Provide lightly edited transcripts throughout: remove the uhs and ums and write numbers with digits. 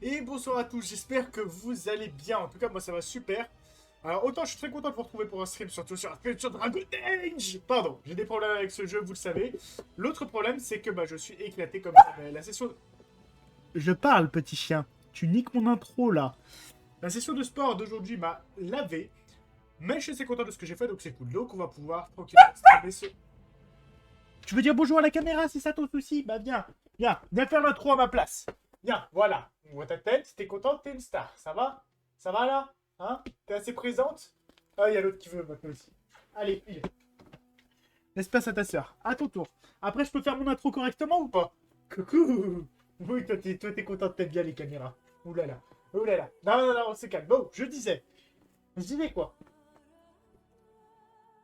Et bonsoir à tous, j'espère que vous allez bien. En tout cas, moi ça va super. Alors, autant je suis très content de vous retrouver pour un stream, surtout sur Dragon Age. Pardon, j'ai des problèmes avec ce jeu, vous le savez. L'autre problème, c'est que je suis éclaté comme ça. La session... Je parle, petit chien. Tu niques mon intro, là. La session de sport d'aujourd'hui m'a lavé. Mais je suis assez content de ce que j'ai fait, donc c'est cool. Donc, on va pouvoir tranquillement streamer ce... Tu veux dire bonjour à la caméra, c'est ça ton souci? Bah viens, viens faire l'intro à ma place. Viens, voilà. On voit ta tête, t'es contente, t'es une star. Ça va? Ça va là? Hein? T'es assez présente? Ah, il y a l'autre qui veut maintenant aussi. Allez, file. Laisse place à ta sœur. À ton tour. Après, je peux faire mon intro correctement ou pas? Coucou. Oui, toi, t'es contente, t'aimes bien les caméras. Ouh là là. Ouh là là. Non, on se calme. Bon, je disais quoi?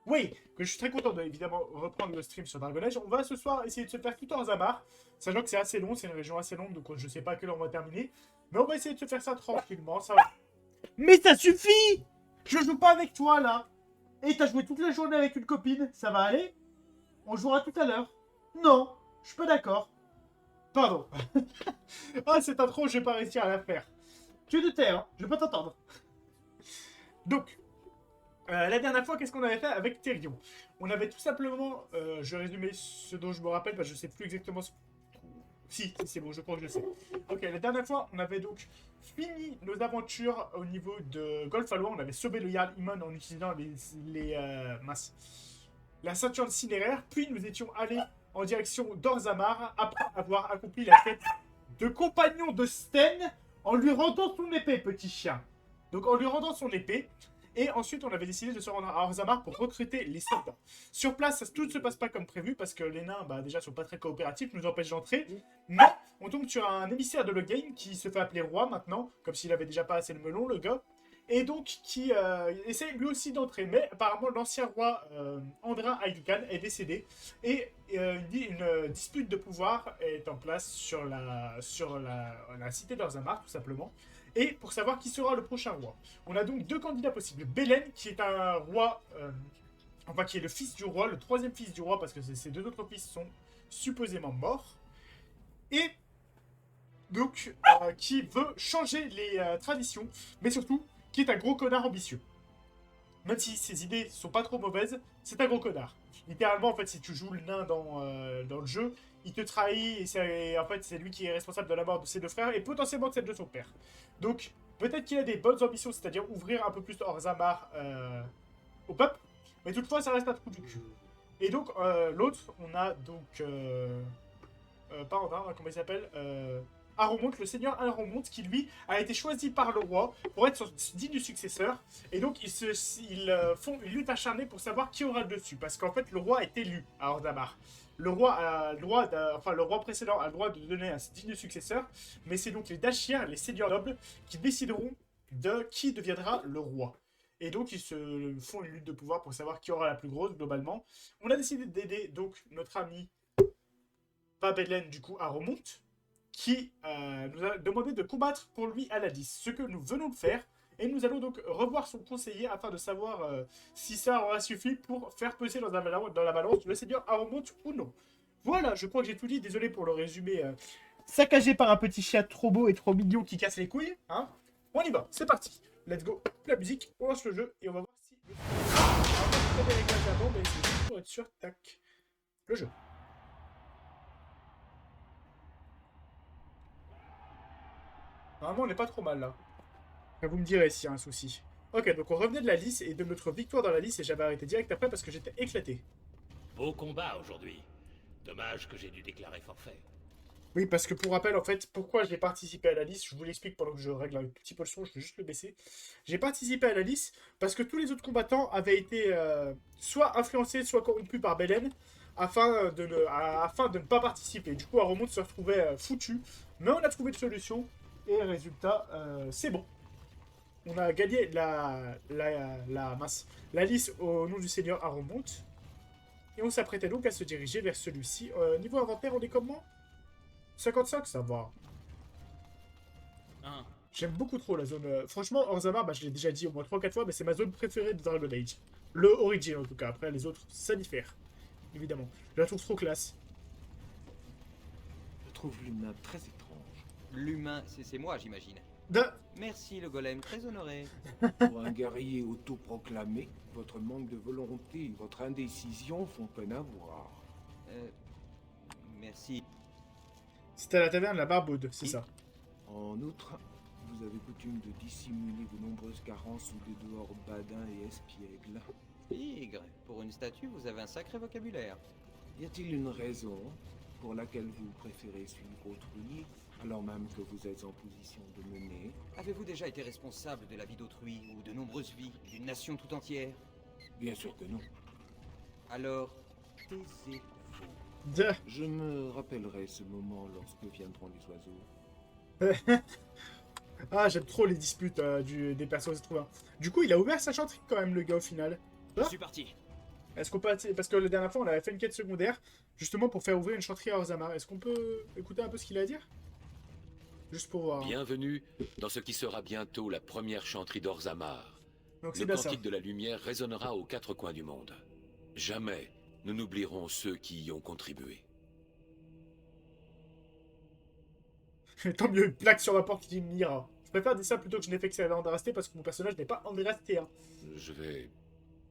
Oui, que je suis très content de, évidemment, reprendre le stream sur Dragon Age. On va ce soir essayer de se faire tout en Zamar, sachant que c'est assez long, c'est une région assez longue, donc je sais pas à quelle heure on va terminer. Mais on va essayer de se faire ça tranquillement, ça va. Mais ça suffit! Je joue pas avec toi, là! Et t'as joué toute la journée avec une copine, ça va aller? On jouera tout à l'heure. Non, je suis pas d'accord. Pardon. Ah, cette intro, je vais pas réussir à la faire. Tu es de terre, hein, je vais pas t'entendre. Donc, la dernière fois, qu'est-ce qu'on avait fait avec Therion? On avait tout simplement, je vais résumer ce dont je me rappelle, parce que je sais plus exactement ce... Si, c'est bon, je crois que je le sais. Ok, la dernière fois, on avait donc fini nos aventures au niveau de Golfalois. On avait sauvé le Jarl Imon en utilisant mince, la ceinture cinéraire. Puis nous étions allés en direction d'Orzamar après avoir accompli la quête de compagnon de Sten en lui rendant son épée, petit chien. Donc en lui rendant son épée. Et ensuite, on avait décidé de se rendre à Orzammar pour recruter les soldats. Sur place, tout ne se passe pas comme prévu parce que les nains, déjà, sont pas très coopératifs, nous empêchent d'entrer. Mais on tombe sur un émissaire de Loghain qui se fait appeler roi maintenant, comme s'il avait déjà pas assez le melon, le gars. Et donc, qui essaie lui aussi d'entrer. Mais apparemment, l'ancien roi Andrin Ailkan est décédé. Et une dispute de pouvoir est en place sur la cité d'Orzammar, tout simplement. Et pour savoir qui sera le prochain roi. On a donc deux candidats possibles. Belen, qui est un roi, enfin qui est le fils du roi, le troisième fils du roi, parce que ses deux autres fils sont supposément morts. Et donc, qui veut changer les traditions, mais surtout, qui est un gros connard ambitieux. Même si ses idées sont pas trop mauvaises, c'est un gros connard. Littéralement, en fait, si tu joues le nain dans le jeu, il te trahit et en fait, c'est lui qui est responsable de la mort de ses deux frères et potentiellement de celle de son père. Donc, peut-être qu'il a des bonnes ambitions, c'est-à-dire ouvrir un peu plus Orzammar au peuple, mais toutefois, ça reste un trou du cul. Et donc, l'autre, on a donc... pas Andrin, comment il s'appelle Aromont, le seigneur Aromont, qui lui a été choisi par le roi pour être son digne successeur. Et donc ils font une lutte acharnée pour savoir qui aura le dessus. Parce qu'en fait, le roi est élu à Orzammar. Le roi a le droit le roi précédent a le droit de donner un digne successeur. Mais c'est donc les Dachir, les seigneurs nobles, qui décideront de qui deviendra le roi. Et donc, ils se font une lutte de pouvoir pour savoir qui aura la plus grosse, globalement. On a décidé d'aider donc notre ami Babelen, du coup, à Romont, qui nous a demandé de combattre pour lui à la 10. Ce que nous venons de faire. Et nous allons donc revoir son conseiller afin de savoir si ça aura suffi pour faire peser dans la balance le seigneur Aromont ou non. Voilà, je crois que j'ai tout dit. Désolé pour le résumé saccagé par un petit chien trop beau et trop mignon qui casse les couilles. Hein, on y va, c'est parti. Let's go. La musique, on lance le jeu et on va voir si... Alors, les réglages avant, mais c'est juste pour être sûr. Tac. Le jeu. Normalement, on n'est pas trop mal là. Vous me direz s'il y a un souci. Ok, donc on revenait de la lice et de notre victoire dans la lice et j'avais arrêté direct après parce que j'étais éclaté. Beau combat aujourd'hui. Dommage que j'ai dû déclarer forfait. Oui, parce que pour rappel, en fait, pourquoi j'ai participé à la lice, je vous l'explique pendant que je règle un petit peu le son, je vais juste le baisser. J'ai participé à la lice parce que tous les autres combattants avaient été soit influencés, soit corrompus par Belen afin de ne pas participer. Du coup, Aromont se retrouvait foutu, mais on a trouvé une solution et résultat, c'est bon. On a gagné la lice au nom du seigneur Aromont. Et on s'apprêtait donc à se diriger vers celui-ci. Niveau inventaire, on est comment? 55, ça va. Un. J'aime beaucoup trop la zone... franchement, Orzammar, je l'ai déjà dit au moins 3-4 fois, mais c'est ma zone préférée de Dragon Age. Le Origin, en tout cas. Après, les autres, ça diffère. Évidemment. Je la trouve trop classe. Je trouve une map très étrange. L'humain, c'est moi, j'imagine. De... Merci, le golem, très honoré. Pour un guerrier autoproclamé, votre manque de volonté et votre indécision font peine à voir. Merci. C'était à la taverne La Barbaude, c'est ça. En outre, vous avez coutume de dissimuler vos nombreuses carences sous des dehors badins et espiègles. Tigre, pour une statue, vous avez un sacré vocabulaire. Y a-t-il une raison pour laquelle vous préférez suivre autrui, alors même que vous êtes en position de mener? Avez-vous déjà été responsable de la vie d'autrui ou de nombreuses vies d'une nation tout entière? Bien sûr que non. Alors, taisez-vous. De... Je me rappellerai ce moment lorsque viendront les oiseaux. Ah, j'aime trop les disputes des persos, c'est trop bien. Du coup, il a ouvert sa chanterie quand même, le gars, au final. Je suis parti. Est-ce qu'on peut... Parce que la dernière fois, on avait fait une quête secondaire, justement pour faire ouvrir une chanterie à Orzammar. Est-ce qu'on peut écouter un peu ce qu'il a à dire? Juste pour voir. Bienvenue dans ce qui sera bientôt la première chanterie d'Orzammar. Donc c'est Le bien ça. cantique de la lumière résonnera aux quatre coins du monde. Jamais nous n'oublierons ceux qui y ont contribué. Tant mieux, une plaque sur ma porte qui dit Mira. Je préfère dire ça plutôt que je n'ai fait que ça Andrasté parce que mon personnage n'est pas Andrasté. Hein. Je vais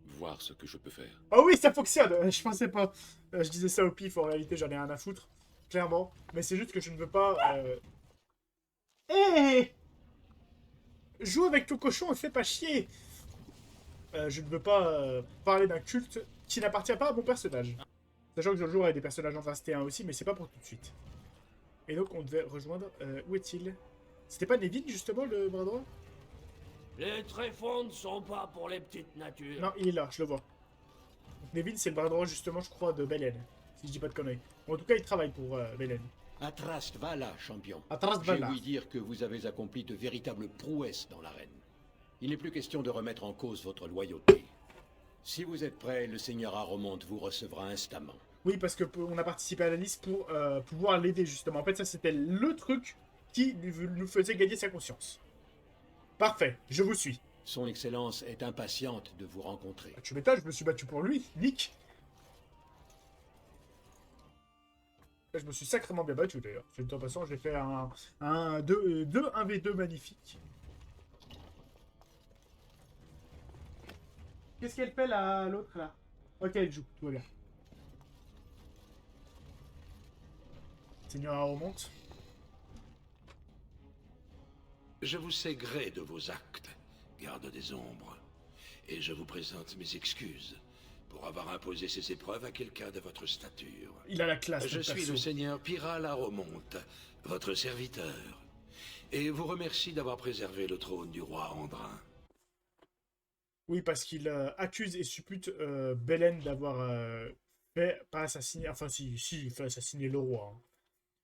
voir ce que je peux faire. Oh oui, ça fonctionne. Je pensais pas. Je disais ça au pif, en réalité j'en ai rien à foutre. Clairement. Mais c'est juste que je ne veux pas... Hé Joue avec ton cochon et fais pas chier. Je ne veux pas parler d'un culte qui n'appartient pas à mon personnage. Sachant que je joue avec des personnages Andrasté 1 aussi, mais c'est pas pour tout de suite. Et donc on devait rejoindre... où est-il? C'était pas Nevin justement le bras droit? Les tréfonds ne sont pas pour les petites natures. Non, il est là, je le vois. Donc, Nevin c'est le bras droit justement je crois de Belen. Si je dis pas de conneries. Bon, en tout cas il travaille pour Belen. Atrast Vala, champion. Atrast J'ai Vala. ouï dire que vous avez accompli de véritables prouesses dans l'arène. Il n'est plus question de remettre en cause votre loyauté. Si vous êtes prêt, le seigneur Aromonte vous recevra instamment. Oui, parce que on a participé à la liste pour pouvoir l'aider justement. En fait ça c'était le truc qui nous faisait gagner sa conscience. Parfait, je vous suis. Son Excellence est impatiente de vous rencontrer. Tu m'étonnes, je me suis battu pour lui, Nick. Je me suis sacrément bien battu d'ailleurs. De toute façon, j'ai fait un 1v2 magnifique. Qu'est-ce qu'elle fait là, l'autre là? Ok, elle joue, tout va bien. Seigneur remonte. Je vous sais gré de vos actes, garde des ombres, et je vous présente mes excuses pour avoir imposé ces épreuves à quelqu'un de votre stature. Il a la classe. Je suis perso. le seigneur Pyral Aromonte, votre serviteur, et vous remercie d'avoir préservé le trône du roi Andrin. Oui, parce qu'il accuse et suppute Belen d'avoir fait, pas assassiner, enfin si, il fait assassiner le roi. Hein.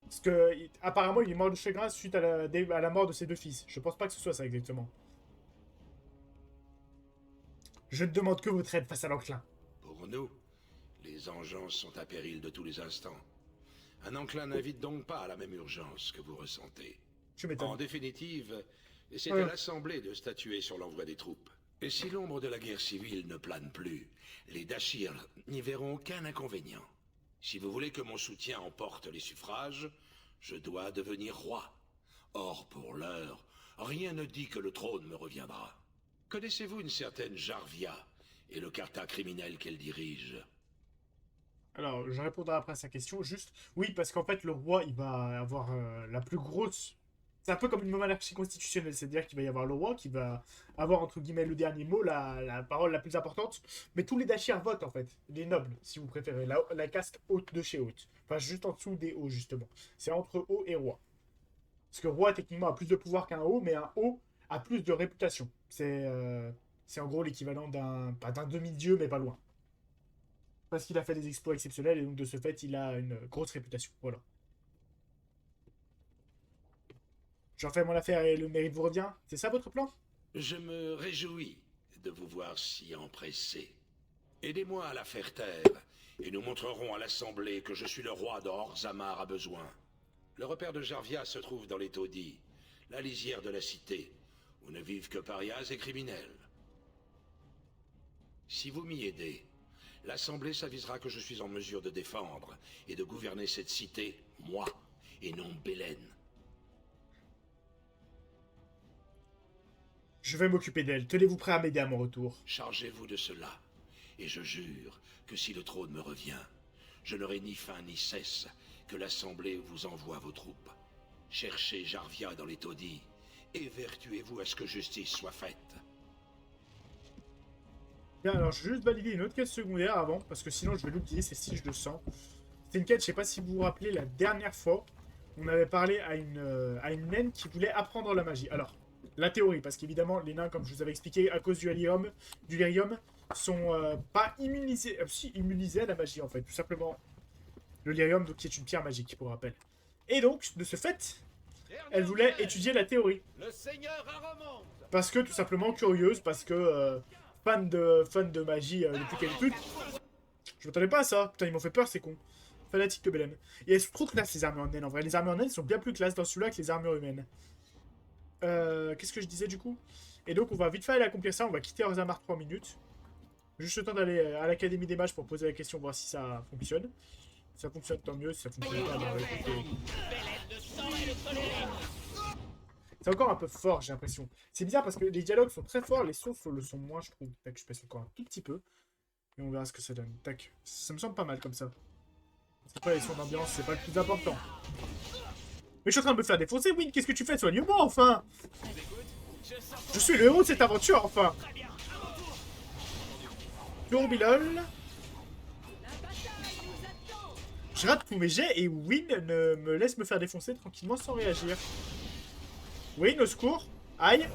Parce que, apparemment, il est mort de chagrin suite à la mort de ses deux fils. Je pense pas que ce soit ça exactement. Je ne demande que votre aide face à l'enclin. Pour nous, les engeances sont à péril de tous les instants. Un enclin n'invite donc pas à la même urgence que vous ressentez. Tu En m'étonnes. définitive, c'est Ouais. à l'Assemblée de statuer sur l'envoi des troupes. Et si l'ombre de la guerre civile ne plane plus, les Dashir n'y verront aucun inconvénient. Si vous voulez que mon soutien emporte les suffrages, je dois devenir roi. Or, pour l'heure, rien ne dit que le trône me reviendra. Connaissez-vous une certaine Jarvia et le carta criminel qu'elle dirige? Alors, je répondrai après à sa question. Juste, oui, parce qu'en fait, le roi, il va avoir la plus grosse... C'est un peu comme une monarchie constitutionnelle, c'est-à-dire qu'il va y avoir le roi qui va avoir, entre guillemets, le dernier mot, la parole la plus importante. Mais tous les Dashir votent, en fait. Les nobles, si vous préférez. La caste haute de chez haute. Enfin, juste en dessous des hauts, justement. C'est entre haut et roi. Parce que roi, techniquement, a plus de pouvoir qu'un haut, mais un haut a plus de réputation. C'est en gros l'équivalent pas d'un demi-dieu, mais pas loin. Parce qu'il a fait des exploits exceptionnels, et donc de ce fait, il a une grosse réputation. Voilà. J'en fais mon affaire et le mérite vous revient. C'est ça votre plan? Je me réjouis de vous voir si empressé. Aidez-moi à la faire taire, et nous montrerons à l'Assemblée que je suis le roi dont Orzammar a besoin. Le repère de Jarvia se trouve dans les taudis, la lisière de la cité, où ne vivent que parias et criminels. Si vous m'y aidez, l'Assemblée s'avisera que je suis en mesure de défendre et de gouverner cette cité, moi, et non Belen. Je vais m'occuper d'elle. Tenez-vous prêt à m'aider à mon retour. Chargez-vous de cela, et je jure que si le trône me revient, je n'aurai ni fin ni cesse que l'Assemblée vous envoie vos troupes. Cherchez Jarvia dans les taudis, et vertuez-vous à ce que justice soit faite. Bien, alors je vais juste valider une autre quête secondaire avant, parce que sinon je vais l'oublier, c'est si je le sens. C'est une quête, je sais pas si vous vous rappelez, la dernière fois, on avait parlé à une naine qui voulait apprendre la magie. Alors, la théorie, parce qu'évidemment, les nains, comme je vous avais expliqué, à cause du lyrium sont pas immunisés, si, immunisés à la magie, en fait, tout simplement. Le lyrium, donc, qui est une pierre magique, pour rappel. Et donc, de ce fait, elle voulait étudier la théorie. Le Seigneur remonte. Parce que, tout simplement, curieuse, parce que fan de magie depuis qu'elle est toute. Je m'attendais pas à ça. Putain, ils m'ont fait peur, c'est con. Fanatique de Belen. Et elles sont trop classe, les armures naines, en vrai. Les armures naines sont bien plus classe dans celui-là que les armures humaines. Qu'est-ce que je disais, du coup? Et donc, on va vite fait aller accomplir ça. On va quitter Orzammar 3 minutes. Juste le temps d'aller à l'Académie des Mages pour poser la question, voir si ça fonctionne. Si ça fonctionne, tant mieux. Si ça fonctionne pas, bah, écoutez... C'est encore un peu fort, j'ai l'impression. C'est bizarre parce que les dialogues sont très forts, les sons le sont moins, je trouve. Tac, je passe encore un tout petit peu. Et on verra ce que ça donne. Tac. Ça me semble pas mal comme ça. C'est pas les sons d'ambiance, c'est pas le plus important. Mais je suis en train de me faire défoncer, Wynne, qu'est-ce que tu fais? Soigne-moi, enfin! Je suis le héros de cette aventure, enfin! Tourbilol. Je rate tous mes jets et Wynne ne me laisse me faire défoncer tranquillement sans réagir. Wynne, au secours. Aïe.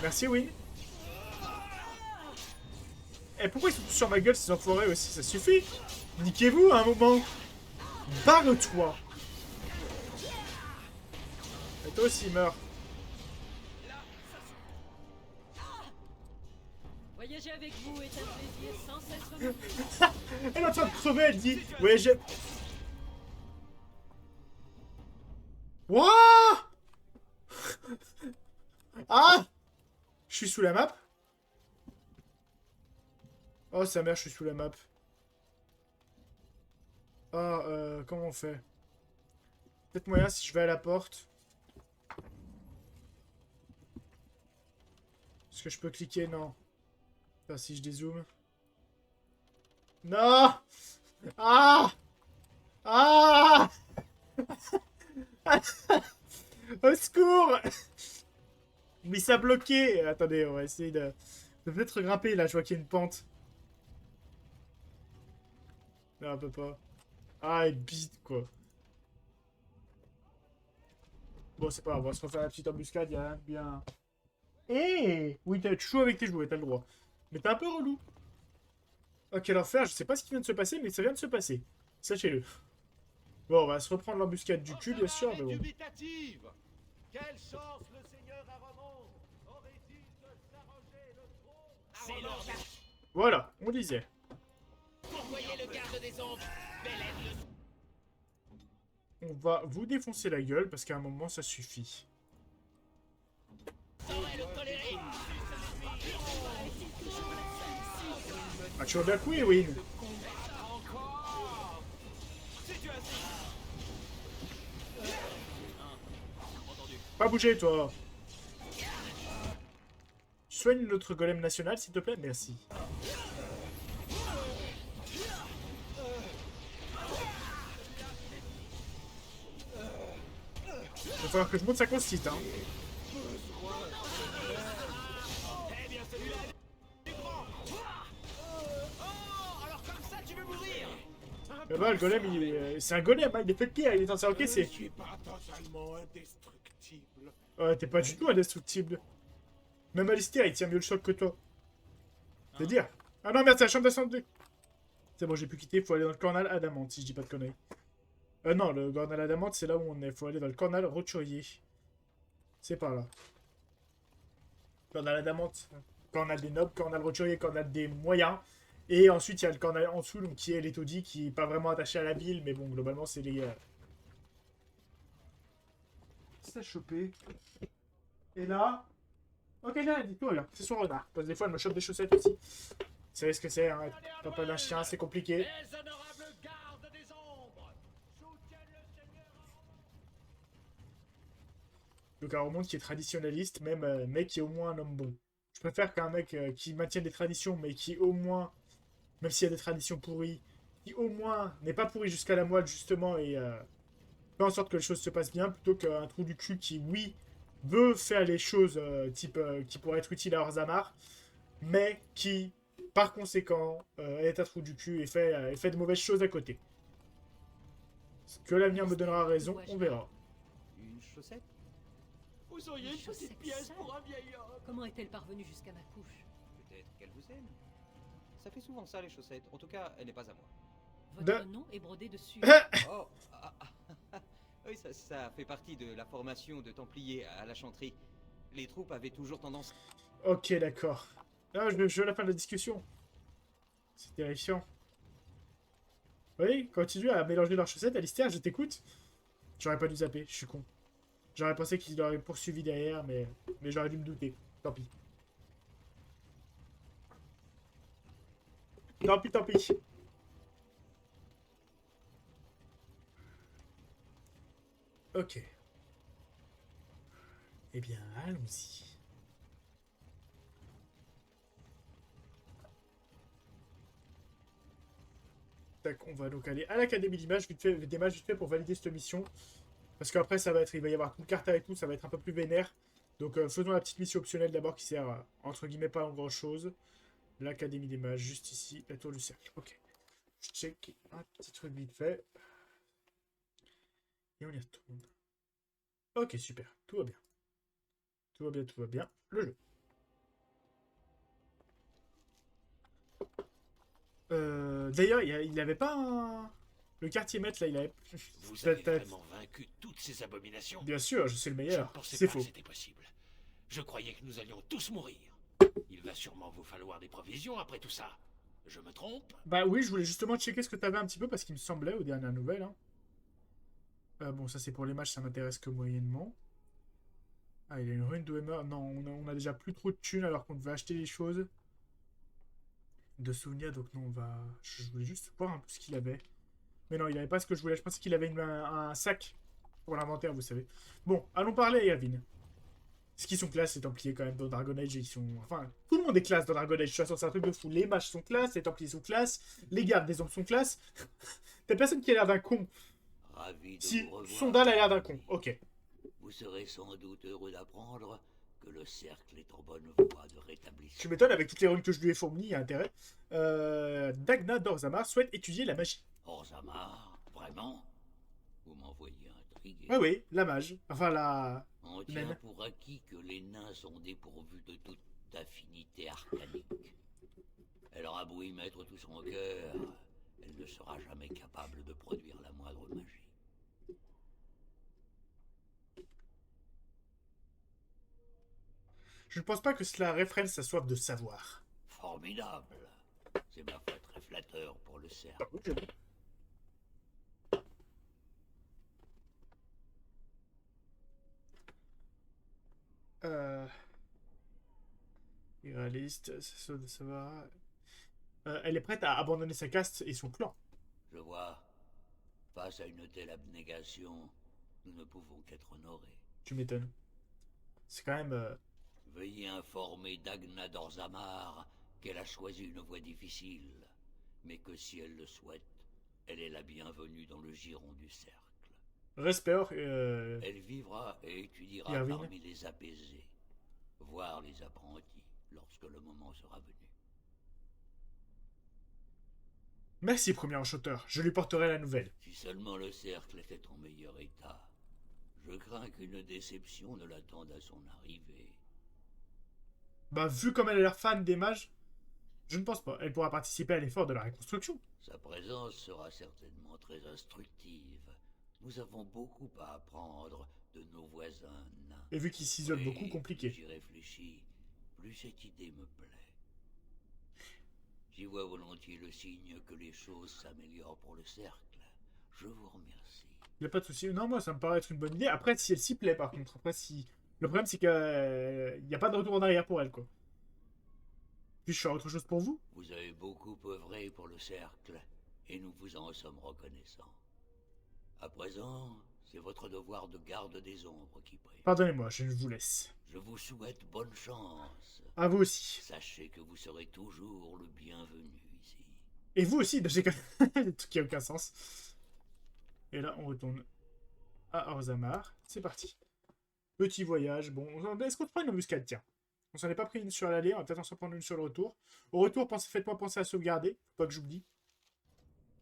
Merci, Wynne. Et pourquoi ils sont tous sur ma gueule, ces enfoirés aussi? Ça suffit. Niquez-vous à un moment. Barre-toi. Et toi aussi, meurs. Voyager avec vous est un plaisir sans cesse renouvelé. Elle est en train de crever, elle dit. Voyager. Wouah. Ah. Je suis sous la map. Oh, sa mère, je suis sous la map. Ah, comment on fait? Peut-être moyen si je vais à la porte. Est-ce que je peux cliquer? Non. Enfin, si je dézoome. Non! Ah! Ah! Au secours! Mais ça a bloqué! Attendez, on va essayer de peut-être grimper là, je vois qu'il y a une pente. Non, on peut pas. Ah, elle bite quoi. Bon, c'est pas grave, on va se refaire la petite embuscade, y'a rien de bien. Eh! Oui, tu joues avec tes jouets, t'as le droit. Mais t'es un peu relou. Oh, quel enfer, je sais pas ce qui vient de se passer, mais ça vient de se passer. Sachez-le. Bon, on va se reprendre l'embuscade du cul, bien sûr, mais bon. Quelle chance le Seigneur Aramond aurait-il de s'arroger le trône? Voilà, on disait. On va vous défoncer la gueule, parce qu'à un moment, ça suffit. Ah, tu as bien coué, Wynne. Pas bouger, toi. Soigne notre golem national, s'il te plaît. Merci. Il va falloir que je monte sa consiste, hein. Là-bas, le golem, c'est un golem, hein, il est fait de pierre, il est censé encaisser. Je suis pas totalement indestructible. Ouais, t'es pas du tout indestructible. Même Alistair, il tient mieux le choc que toi. C'est dire. Ah non, merde, c'est la chambre d'ascendée. C'est bon, j'ai pu quitter, faut aller dans le cornal Adamant, si je dis pas de conneries. Non, le cornal Adamant, c'est là où on est. Faut aller dans le cornal Roturier. C'est par là. Cornal Adamant. Cornal des nobles, cornal Roturier, cornal des moyens. Et ensuite, il y a le cornal en dessous, donc qui est les taudis, qui est pas vraiment attaché à la ville, mais bon, globalement, c'est les... C'est chopé. Et là... Ok, là, dis-toi, là, c'est son renard. Parce que des fois, elle me chope des chaussettes aussi. Vous savez ce que c'est, hein, papa d'un chien, c'est compliqué. Donc, un monde qui est traditionnaliste, même, mais qui est au moins un homme bon. Je préfère qu'un mec qui maintienne des traditions, mais qui au moins, même s'il y a des traditions pourries, qui au moins n'est pas pourri jusqu'à la moelle, justement, et fait en sorte que les choses se passent bien, plutôt qu'un trou du cul qui, oui, veut faire les choses qui pourraient être utiles à Orzammar, mais qui, par conséquent, est un trou du cul et fait de mauvaises choses à côté. Ce que l'avenir me donnera raison, on verra. Une chaussette? Vous auriez une petite pièce pour un vieil homme. Comment est-elle parvenue jusqu'à ma couche? Peut-être qu'elle vous aime. Ça fait souvent ça, les chaussettes. En tout cas, elle n'est pas à moi. Votre nom est brodé dessus. Oh oui, ça fait partie de la formation de Templiers à la chanterie. Les troupes avaient toujours tendance... Ok, d'accord. Ah, je veux la fin de la discussion. C'est terrifiant. Oui, continue à mélanger leurs chaussettes. Alistair, je t'écoute. J'aurais pas dû zapper, je suis con. J'aurais pensé qu'il aurait poursuivi derrière, mais j'aurais dû me douter. Tant pis. Tant pis, tant pis. Ok. Eh bien, allons-y. Tac, on va donc aller à l'académie d'images vite fait pour valider cette mission. Parce qu'après, il va y avoir tout le carta et tout, ça va être un peu plus vénère. Donc faisons la petite mission optionnelle d'abord qui sert, entre guillemets, pas en grand chose. L'académie des mages, juste ici, la tour du cercle. Ok. Je check un petit truc vite fait. Et on y retourne. Ok, super. Tout va bien. Tout va bien, tout va bien. Le jeu. D'ailleurs, il n'avait pas un... Le quartier maître, là, il avait... Vous avez vraiment vaincu toutes ces abominations? Bien sûr, je suis le Je ne meilleur. pensais C'est pas faux. que c'était possible. Je croyais que nous allions tous mourir. Il va sûrement vous falloir des provisions après tout ça. Je me trompe? Bah oui, je voulais justement checker ce que t'avais un petit peu parce qu'il me semblait aux dernières nouvelles. Hein. Bon, ça c'est pour les matchs, ça m'intéresse que moyennement. Ah, il y a une ruine d'Oemer. Non, on a déjà plus trop de thunes alors qu'on devait acheter des choses. De souvenirs, donc non, on va... Je voulais juste voir un peu ce qu'il avait. Mais non, il avait pas ce que je voulais. Je pensais qu'il avait un sac pour l'inventaire, vous savez. Bon, allons parler à Irvine. Ce qui sont classe, les Templiers, quand même, dans Dragon Age, ils sont... Enfin, tout le monde est classe dans Dragon Age. De toute façon, c'est un truc de fou. Les mages sont classe, les Templiers sont classe, les gardes des ombres sont classe. T'as personne qui a l'air d'un con. Ravi de Si, vous revoir. Sondal a l'air d'un con. Ok. Vous serez sans doute heureux d'apprendre que le cercle est en bonne voie de rétablissement. Tu m'étonnes, avec toutes les runes que je lui ai fournies, il y a intérêt. Dagna d'Orzammar souhaite étudier la magie. Orzammar, vraiment? Vous m'envoyez intrigué. Oui, oui, la mage. Enfin, la... On naine. tient pour acquis que les nains sont dépourvus de toute affinité arcanique. Elle aura beau y mettre tout son cœur, elle ne sera jamais capable de produire la moindre magie. Je ne pense pas que cela réfrène sa soif de savoir. Formidable. C'est ma foi très flatteur pour le cercle. Irréaliste, ça va. Elle est prête à abandonner sa caste et son clan. Je vois. Face à une telle abnégation, nous ne pouvons qu'être honorés. Tu m'étonnes. C'est quand même... Veuillez informer Dagna d'Orzammar qu'elle a choisi une voie difficile, mais que si elle le souhaite, elle est la bienvenue dans le giron du cercle. Respect, Elle vivra et étudiera Irvine. parmi les apaisés, voire les apprentis, lorsque le moment sera venu. Merci, premier enchanteur. Je lui porterai la nouvelle. Si seulement le cercle était en meilleur état, je crains qu'une déception ne l'attende à son arrivée. Bah, vu comme elle a l'air fan des mages, je ne pense pas. Elle pourra participer à l'effort de la reconstruction. Sa présence sera certainement très instructive. Nous avons beaucoup à apprendre de nos voisins nains. Et vu qu'il s'isole Oui, beaucoup, compliqué. J'y réfléchis, plus cette idée me plaît. J'y vois volontiers le signe que les choses s'améliorent pour le cercle. Je vous remercie. Il n'y a pas de souci. Non, moi, ça me paraît être une bonne idée. Après, si elle s'y plaît, par contre. Après, si... Le problème, c'est qu'il n'y a pas de retour en arrière pour elle, quoi. Puis-je faire autre chose pour vous? Vous avez beaucoup œuvré pour le cercle, et nous vous en sommes reconnaissants. À présent, c'est votre devoir de garde des ombres qui prime. Pardonnez-moi, je vous laisse. Je vous souhaite bonne chance. À vous aussi. Sachez que vous serez toujours le bienvenu ici. Et vous aussi, j'ai des trucs qui n'ont aucun sens. Et là, on retourne à Orzammar. C'est parti. Petit voyage. Bon, est-ce qu'on prend une embuscade? Tiens. On s'en est pas pris une sur l'aller, on va peut-être en s'en prendre une sur le retour. Au retour, faites-moi penser à sauvegarder. Faut pas que j'oublie.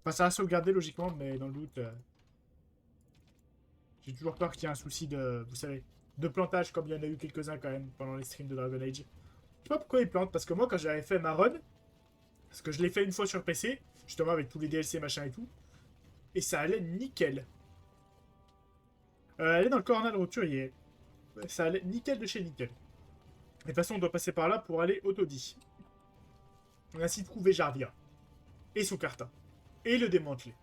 Enfin, ça va sauvegarder logiquement, mais dans le doute... J'ai toujours peur qu'il y ait un souci de... Vous savez, de plantage, comme il y en a eu quelques-uns quand même pendant les streams de Dragon Age. Je sais pas pourquoi ils plantent, parce que moi, quand j'avais fait ma run, parce que je l'ai fait une fois sur PC, justement avec tous les DLC, machin et tout, et ça allait nickel. Aller dans le corner de roturier. Ça allait nickel de chez nickel. De toute façon, on doit passer par là pour aller au taudis. On a ainsi trouvé Jarvia. Et son carta. Et le démanteler.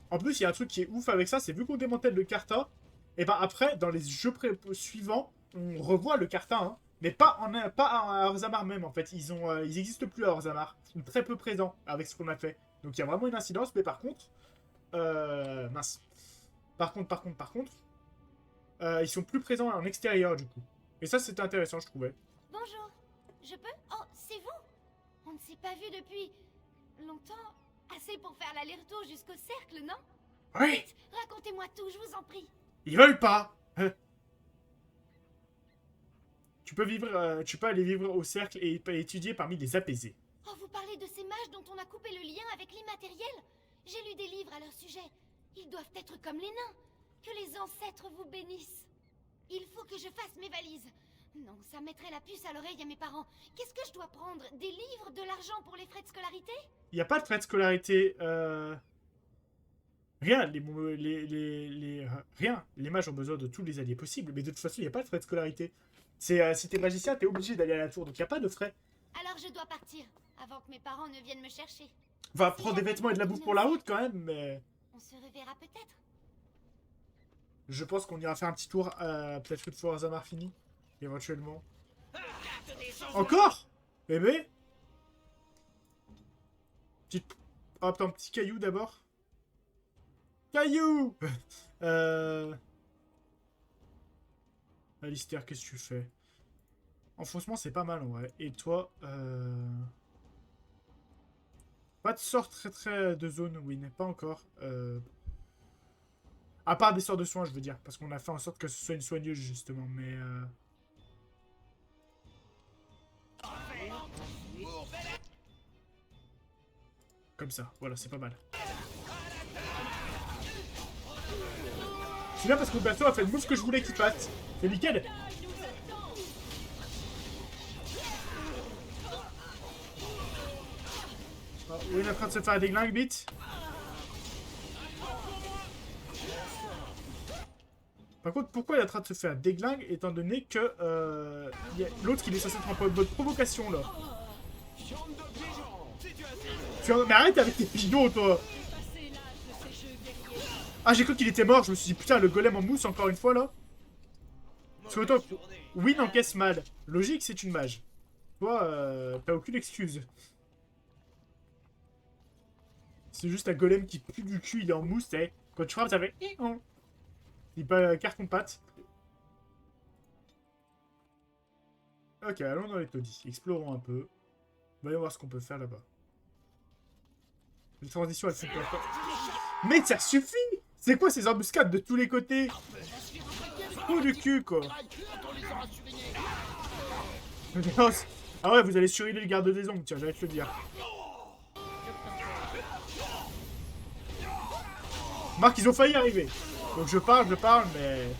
En plus, il y a un truc qui est ouf avec ça, c'est vu qu'on démantèle le carta, et ben après, dans les jeux suivants, on revoit le carta, hein, mais pas à Orzammar même, en fait. Ils existent plus à Orzammar. Ils sont très peu présents avec ce qu'on a fait. Donc il y a vraiment une incidence, mais par contre... mince. Par contre... ils sont plus présents en extérieur, du coup. Et ça, c'était intéressant, je trouvais. Bonjour. Je peux? Oh, c'est vous? On ne s'est pas vu depuis... longtemps. Assez pour faire l'aller-retour jusqu'au cercle, non? Oui. Vite, racontez-moi tout, je vous en prie. Ils veulent pas. Tu peux aller vivre au cercle et étudier parmi les apaisés. Oh, vous parlez de ces mages dont on a coupé le lien avec l'immatériel? J'ai lu des livres à leur sujet. Ils doivent être comme les nains. Que les ancêtres vous bénissent. Il faut que je fasse mes valises. Non, ça mettrait la puce à l'oreille à mes parents. Qu'est-ce que je dois prendre? Des livres, de l'argent pour les frais de scolarité? Il n'y a pas de frais de scolarité. Rien. Rien. Les mages ont besoin de tous les alliés possibles. Mais de toute façon, il n'y a pas de frais de scolarité. Si t'es magicien, t'es obligé d'aller à la tour. Donc il n'y a pas de frais. Alors je dois partir, avant que mes parents ne viennent me chercher. Va prendre des vêtements et de la bouffe pour la route quand même, mais... On se reverra peut-être. Je pense qu'on ira faire un petit tour, peut-être une fois Orzammar fini, éventuellement. Encore? Bébé? Hop, un petit caillou d'abord. Caillou! Alistair, qu'est-ce que tu fais? Enfoncement, c'est pas mal en vrai. Et toi, pas de sort très de zone, oui, pas encore. À part des sorts de soins, je veux dire. Parce qu'on a fait en sorte que ce soit une soigneuse, justement. Mais... Comme ça. Voilà, c'est pas mal. C'est bien parce que le perso a fait le move que je voulais qu'il fasse. C'est nickel. Oh, oui, il est en train de se faire des glingues, vite. Par contre, pourquoi il est en train de se faire déglingue étant donné que y a l'autre qui est censé être en mode provocation là. Mais arrête avec tes pigeons toi. Ah, j'ai cru qu'il était mort, je me suis dit putain le golem en mousse encore une fois là. Parce que autant Win encaisse mal. Logique, c'est une mage. Toi, t'as aucune excuse. C'est juste un golem qui pue du cul, il est en mousse, et quand tu frappes ça fait... Il pas carton-pâte. Ok, allons dans les taudis. Explorons un peu. Voyons voir ce qu'on peut faire là-bas. Les transitions, elles sont pas... Mais ça suffit! C'est quoi ces embuscades de tous les côtés? Oh du cul, quoi! Ah ouais, vous allez surveiller le garde des ombres, tiens, j'allais te le dire. Marc, ils ont failli arriver. Donc je parle, mais...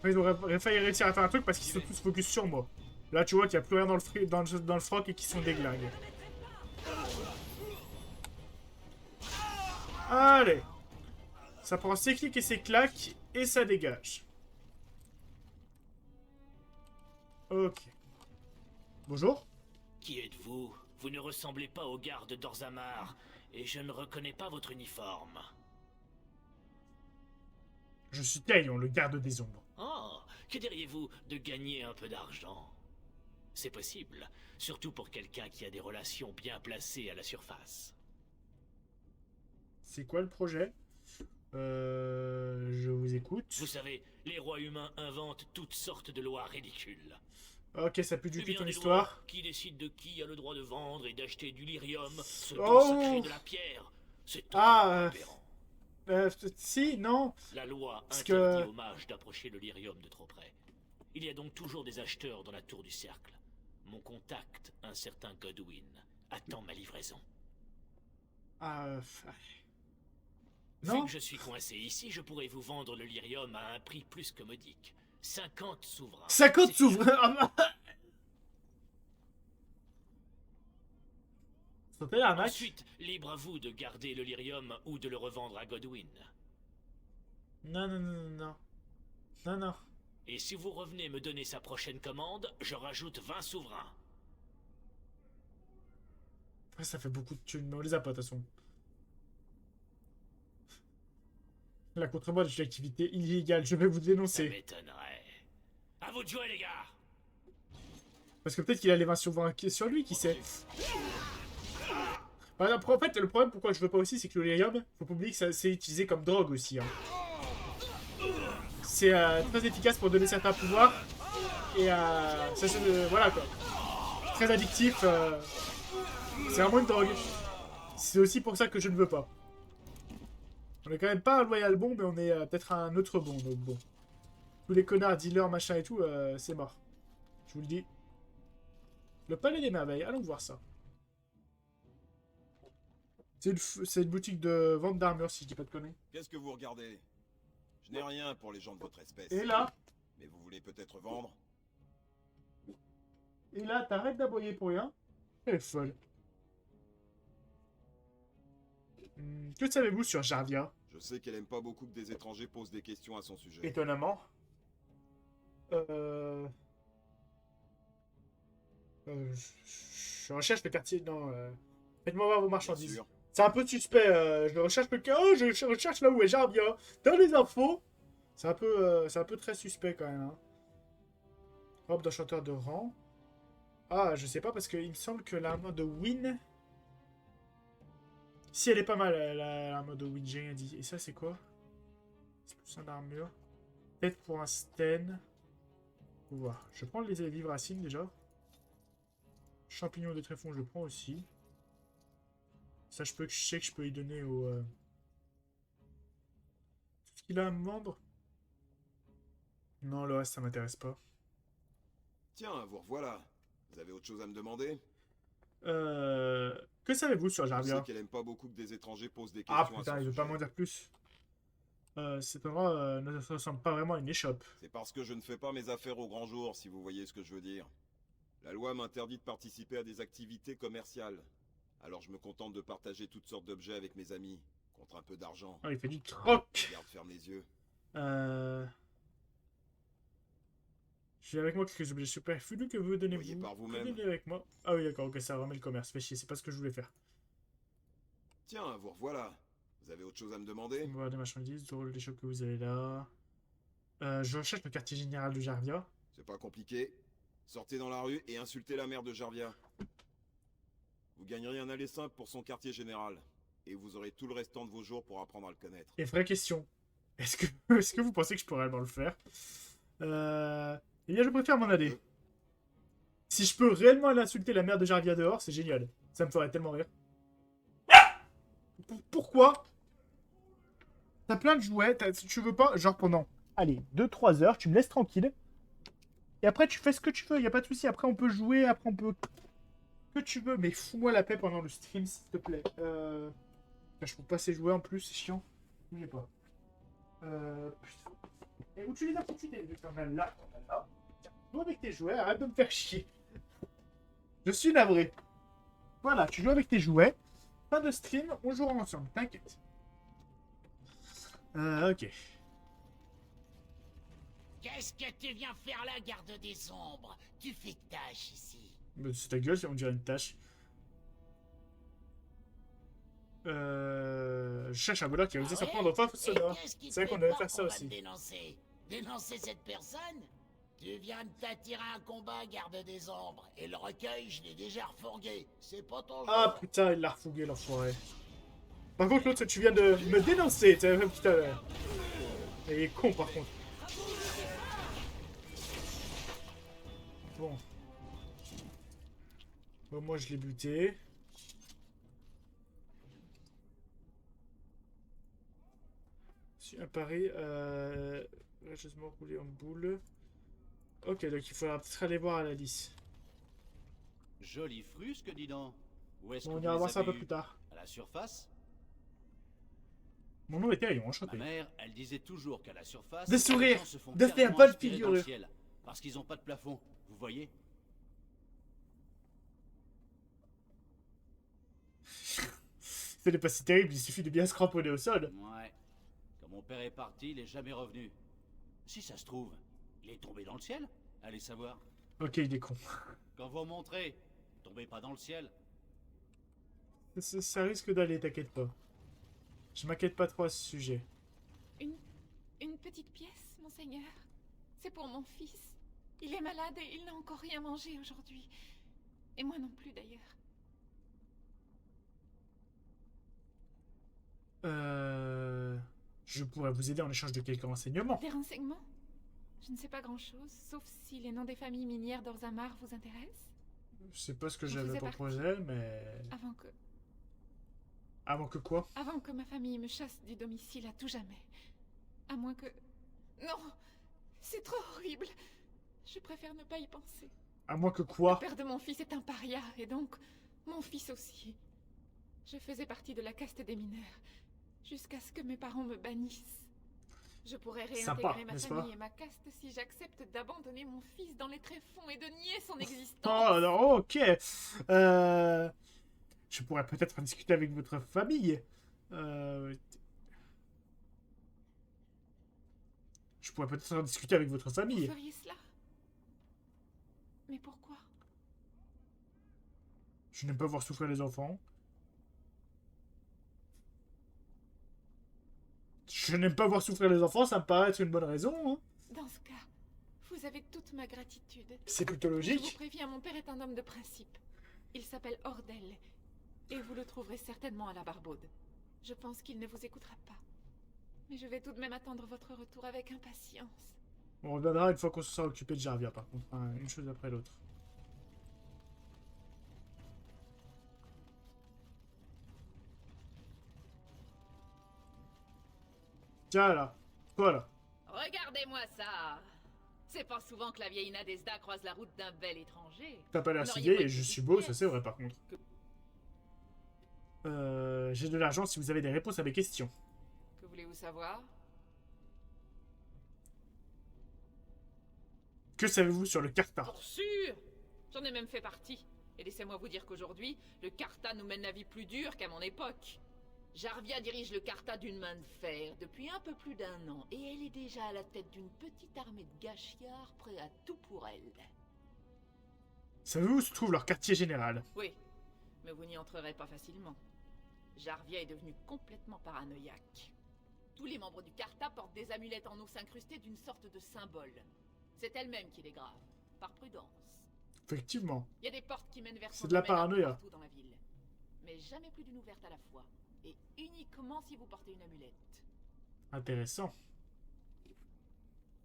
Ils auraient failli réussir à faire un truc parce qu'ils sont tous focus sur moi. Là, tu vois qu'il n'y a plus rien dans le froc et qu'ils sont déglingués. Allez. Ça prend ses clics et ses claques et ça dégage. Ok. Bonjour. Qui êtes-vous? Vous ne ressemblez pas aux gardes d'Orzammar, et je ne reconnais pas votre uniforme. Je suis Taillon, le garde des ombres. Oh, que diriez-vous de gagner un peu d'argent? C'est possible, surtout pour quelqu'un qui a des relations bien placées à la surface. C'est quoi le projet? Je vous écoute. Vous savez, les rois humains inventent toutes sortes de lois ridicules. Ok, ça pue du Eh cul bien, ton des histoire. lois qui décident de qui a le droit de vendre et d'acheter du lyrium, selon Oh. le secret de la pierre. C'est Ah, totalement aberrant. Si, non. La loi Parce interdit que- aux mages d'approcher le lyrium de trop près. Il y a donc toujours des acheteurs dans la tour du cercle. Mon contact, un certain Godwin, attend ma livraison. Vu Non. que je suis coincé ici, je pourrais vous vendre le lyrium à un prix plus que modique. 50 souverains. 50 C'est souverains. C'était l'arnaque. Ensuite, libre à vous de garder le lyrium ou de le revendre à Godwin. Non, non, non, non, non. Non, non. Et si vous revenez me donner sa prochaine commande, je rajoute 20 souverains. Ouais, ça fait beaucoup de thunes, mais on les a pas de toute façon. La contrebande est une activité illégale, je vais vous Ça dénoncer. m'étonnerait. À vous de jouer, les gars. Parce que peut-être qu'il a les 20 souverains sur lui, qui sait. Par exemple, en fait, le problème pourquoi je veux pas aussi, c'est que le lyrium, faut pas oublier que c'est utilisé comme drogue aussi. Hein. C'est très efficace pour donner certains pouvoirs. Et voilà quoi. Très addictif. C'est vraiment une drogue. C'est aussi pour ça que je ne veux pas. On est quand même pas un loyal bon, mais on est peut-être un autre bon. Donc bon. Tous les connards, dealers, machin et tout, c'est mort. Je vous le dis. Le palais des merveilles, allons voir ça. C'est une boutique de vente d'armure, si je dis pas de conneries. Qu'est-ce que vous regardez? Je n'ai rien pour les gens de votre espèce. Et là, Mais vous voulez peut-être vendre? t'arrêtes d'aboyer pour rien. Elle est folle. Que savez-vous sur Jarvia? Je sais qu'elle aime pas beaucoup que des étrangers posent des questions à son sujet. Étonnamment. Je recherche le quartier. Non. Faites-moi voir vos Bien marchandises. sûr. C'est un peu suspect. Je recherche le oh, je recherche là où est Jarvia. Dans les infos. C'est un peu très suspect quand même. Hein. Robe d'enchanteur de rang. Ah, je sais pas parce qu'il me semble que l'armure de Win. Si elle est pas mal, l'armure de Win, j'ai rien dit. Et ça, c'est quoi? C'est plus un armure. Peut-être pour un Sten. Faut voir. Je prends les livres racines déjà. Champignons de tréfonds, je prends aussi. Ça, je sais que je peux y donner au. Tout ce qu'il a à me vendre. Non, le reste, ça m'intéresse pas. Tiens, vous revoilà. Vous avez autre chose à me demander? Que savez-vous sur Je Jarvia? sais qu'elle aime pas beaucoup que des étrangers posent des questions Ah à son putain, il veut pas sujet. m'en dire plus. Cet endroit ne ressemble pas vraiment à une échoppe. C'est parce que je ne fais pas mes affaires au grand jour, si vous voyez ce que je veux dire. La loi m'interdit de participer à des activités commerciales. Alors je me contente de partager toutes sortes d'objets avec mes amis, contre un peu d'argent. Ah, il fait du troc. Garde ferme les yeux. J'ai avec moi quelques objets superflus que vous donnez-vous. Voyez par Que vous-même. donnez avec moi. Ah oui, d'accord, ok, ça remet le commerce. Fait chier, c'est pas ce que je voulais faire. Tiens, vous revoilà. Vous avez autre chose à me demander? On va voir des marchandises, le rôle des shops que vous avez là. Je recherche le quartier général de Jarvia. C'est pas compliqué. Sortez dans la rue et insultez la mère de Jarvia. Vous gagnerez un aller simple pour son quartier général. Et vous aurez tout le restant de vos jours pour apprendre à le connaître. Et vraie question. Est-ce que vous pensez que je pourrais réellement le faire? Eh bien, je préfère m'en aller. Si je peux réellement aller insulter la mère de Jarvia dehors, c'est génial. Ça me ferait tellement rire. Pourquoi? T'as plein de jouets, tu veux pas, genre pendant, allez, 2-3 heures, tu me laisses tranquille. Et après, tu fais ce que tu veux, y a pas de souci. Après, on peut jouer, après, on peut... Que tu veux, mais fous-moi la paix pendant le stream, s'il te plaît. Je peux pas ces jouets en plus, c'est chiant. Bougez pas. Putain. Et où tu les as foutus tes deux? T'en as là, t'en as là. Tiens, joue avec tes jouets, arrête de me faire chier. Je suis navré. Voilà, tu joues avec tes jouets. Fin de stream, on jouera ensemble, t'inquiète. Ok. Qu'est-ce que tu viens faire là, garde des ombres? Tu fais tâche ici. Mais c'est ta gueule, on dirait une tâche. Je cherche un voleur qui a osé s'en prendre au fin sonore. C'est vrai qu'on devait faire ça aussi. Dénoncer? Dénoncer cette personne? Tu viens de t'attirer un combat, garde des ombres. Et le recueil, je l'ai déjà refourgué. C'est pas ton genre. Ah putain, il l'a refourgué l'enfoiré. Par contre, l'autre, tu viens de me dénoncer, putain. Il est con, par contre. Bon. Bon, moi, je l'ai buté. Un pari, rageusement roulé en boule. Ok, donc il faudra peut-être aller voir à la lisse. Joli frusque, dis donc. Où est-ce Bon, que on ira vous voir les ça un avez peu eus? plus tard. À la surface? Mon nom est Thérion, enchanté. Ma mère, elle disait toujours qu'à la surface... Des sourires, les gens se font de faire carrément bonne aspirer figure. dans le ciel, parce qu'ils n'ont pas de plafond, vous voyez? Ce n'est pas si terrible, il suffit de bien se cramponner au sol. Ouais. Quand mon père est parti, il est jamais revenu. Si ça se trouve, il est tombé dans le ciel? Allez savoir. Ok, il est con. Quand vous remonterez, tombez pas dans le ciel. Ça risque d'aller, t'inquiète pas. Je m'inquiète pas trop à ce sujet. Une petite pièce, monseigneur. C'est pour mon fils. Il est malade et il n'a encore rien mangé aujourd'hui. Et moi non plus, d'ailleurs. Je pourrais vous aider en échange de quelques renseignements. Des renseignements? Je ne sais pas grand-chose, sauf si les noms des familles minières d'Orzammar vous intéressent. Je sais pas ce que Vous j'avais faisiez proposé, mais... Avant que... Avant que quoi? Avant que ma famille me chasse du domicile à tout jamais. À moins que... Non! C'est trop horrible! Je préfère ne pas y penser. À moins que quoi? Le père de mon fils est un paria, et donc... mon fils aussi. Je faisais partie de la caste des mineurs, jusqu'à ce que mes parents me bannissent. Je pourrais réintégrer ma famille et ma caste si j'accepte d'abandonner mon fils dans les tréfonds et de nier son existence. Oh, non, ok. Je pourrais peut-être en discuter avec votre famille. Je pourrais peut-être en discuter avec votre famille. Vous feriez cela? Mais pourquoi? Je n'aime pas voir souffrir les enfants. Je n'aime pas voir souffrir les enfants, ça me paraît être une bonne raison. Hein. Dans ce cas, vous avez toute ma gratitude. C'est plutôt logique. Je vous préviens, mon père est un homme de principe. Il s'appelle Ordel, et vous le trouverez certainement à la Barbaude. Je pense qu'il ne vous écoutera pas. Mais je vais tout de même attendre votre retour avec impatience. On reviendra une fois qu'on se sera occupé de Jarvia, par contre. Hein, une chose après l'autre. Tiens là. Toi là. Regardez-moi ça. C'est pas souvent que la vieille Nadezda croise la route d'un bel étranger. T'as pas l'air Vous si n'auriez vieille pas et je une suis petite beau, pièce ça c'est vrai par contre. J'ai de l'argent si vous avez des réponses à mes questions. Que voulez-vous savoir? Que savez-vous sur le Carta? Pour sûr. J'en ai même fait partie. Et laissez-moi vous dire qu'aujourd'hui, le Carta nous mène la vie plus dure qu'à mon époque. Jarvia dirige le Carta d'une main de fer depuis un peu plus d'1 an, et elle est déjà à la tête d'une petite armée de gâchiards prêts à tout pour elle. Savez-vous où se trouve leur quartier général? Oui, mais vous n'y entrerez pas facilement. Jarvia est devenue complètement paranoïaque. Tous les membres du Carta portent des amulettes en os incrustées d'une sorte de symbole. C'est elle-même qui les grave, par prudence. Effectivement. Il y a des portes qui mènent vers son C'est de la domaine un peu paranoïa. partout dans la ville. Mais jamais plus d'une ouverte à la fois. Et uniquement si vous portez une amulette. Intéressant.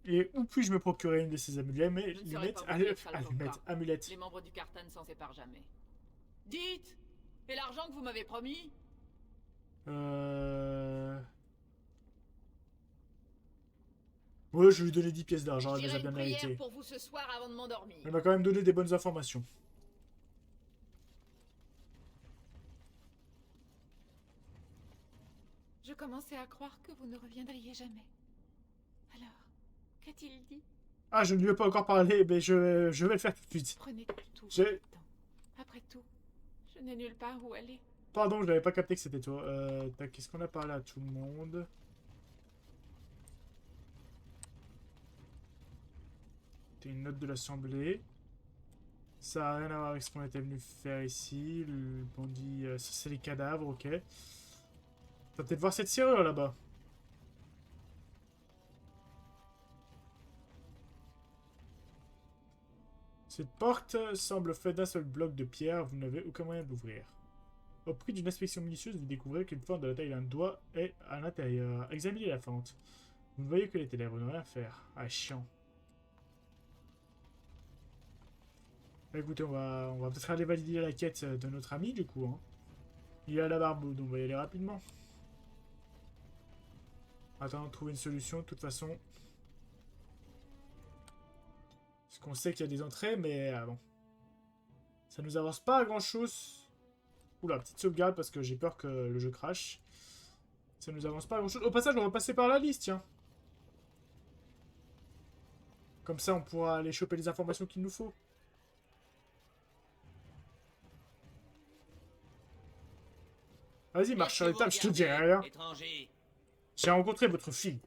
Et où puis-je me procurer une de ces amulettes? Je ne saurais pas vous dire, Falcoca. Amulettes. Les membres du Carta ne s'en séparent jamais. Dites! Et l'argent que vous m'avez promis? Ouais, je vais lui donner 10 pièces d'argent, elle Je les a dirai bien une prière méritées. pour vous ce soir avant de m'endormir. Elle m'a quand même donné des bonnes informations. Je commençais à croire que vous ne reviendriez jamais. Alors, qu'a-t-il dit? Ah, je ne lui ai pas encore parlé, mais je vais le faire tout de suite. Prenez tout J'ai- votre temps. Après tout, je n'ai nulle part où aller. Pardon, je n'avais pas capté que c'était toi. Qu'est-ce qu'on a parlé à tout le monde? C'était une note de l'Assemblée. Ça n'a rien à voir avec ce qu'on était venu faire ici. Le bandit... ça, c'est les cadavres, ok. On va peut-être voir cette serrure là-bas. Cette porte semble faite d'un seul bloc de pierre. Vous n'avez aucun moyen de l'ouvrir. Au prix d'une inspection minutieuse, vous découvrez qu'une fente de la taille d'un doigt est à l'intérieur. Examinez la fente. Vous ne voyez que les ténèbres, ne rien à faire. Ah, chiant. Écoutez, on va peut-être aller valider la quête de notre ami, du coup. Hein. Il est à la barbe, donc on va y aller rapidement. Attends, trouver une solution, de toute façon. Parce qu'on sait qu'il y a des entrées, mais bon. Ça nous avance pas à grand-chose. Oula, petite sauvegarde, parce que j'ai peur que le jeu crache. Ça nous avance pas à grand-chose. Au passage, on va passer par la liste, tiens. Comme ça, on pourra aller choper les informations qu'il nous faut. Vas-y, marche sur les tables, je te dirai rien. Étranger. J'ai rencontré votre fille.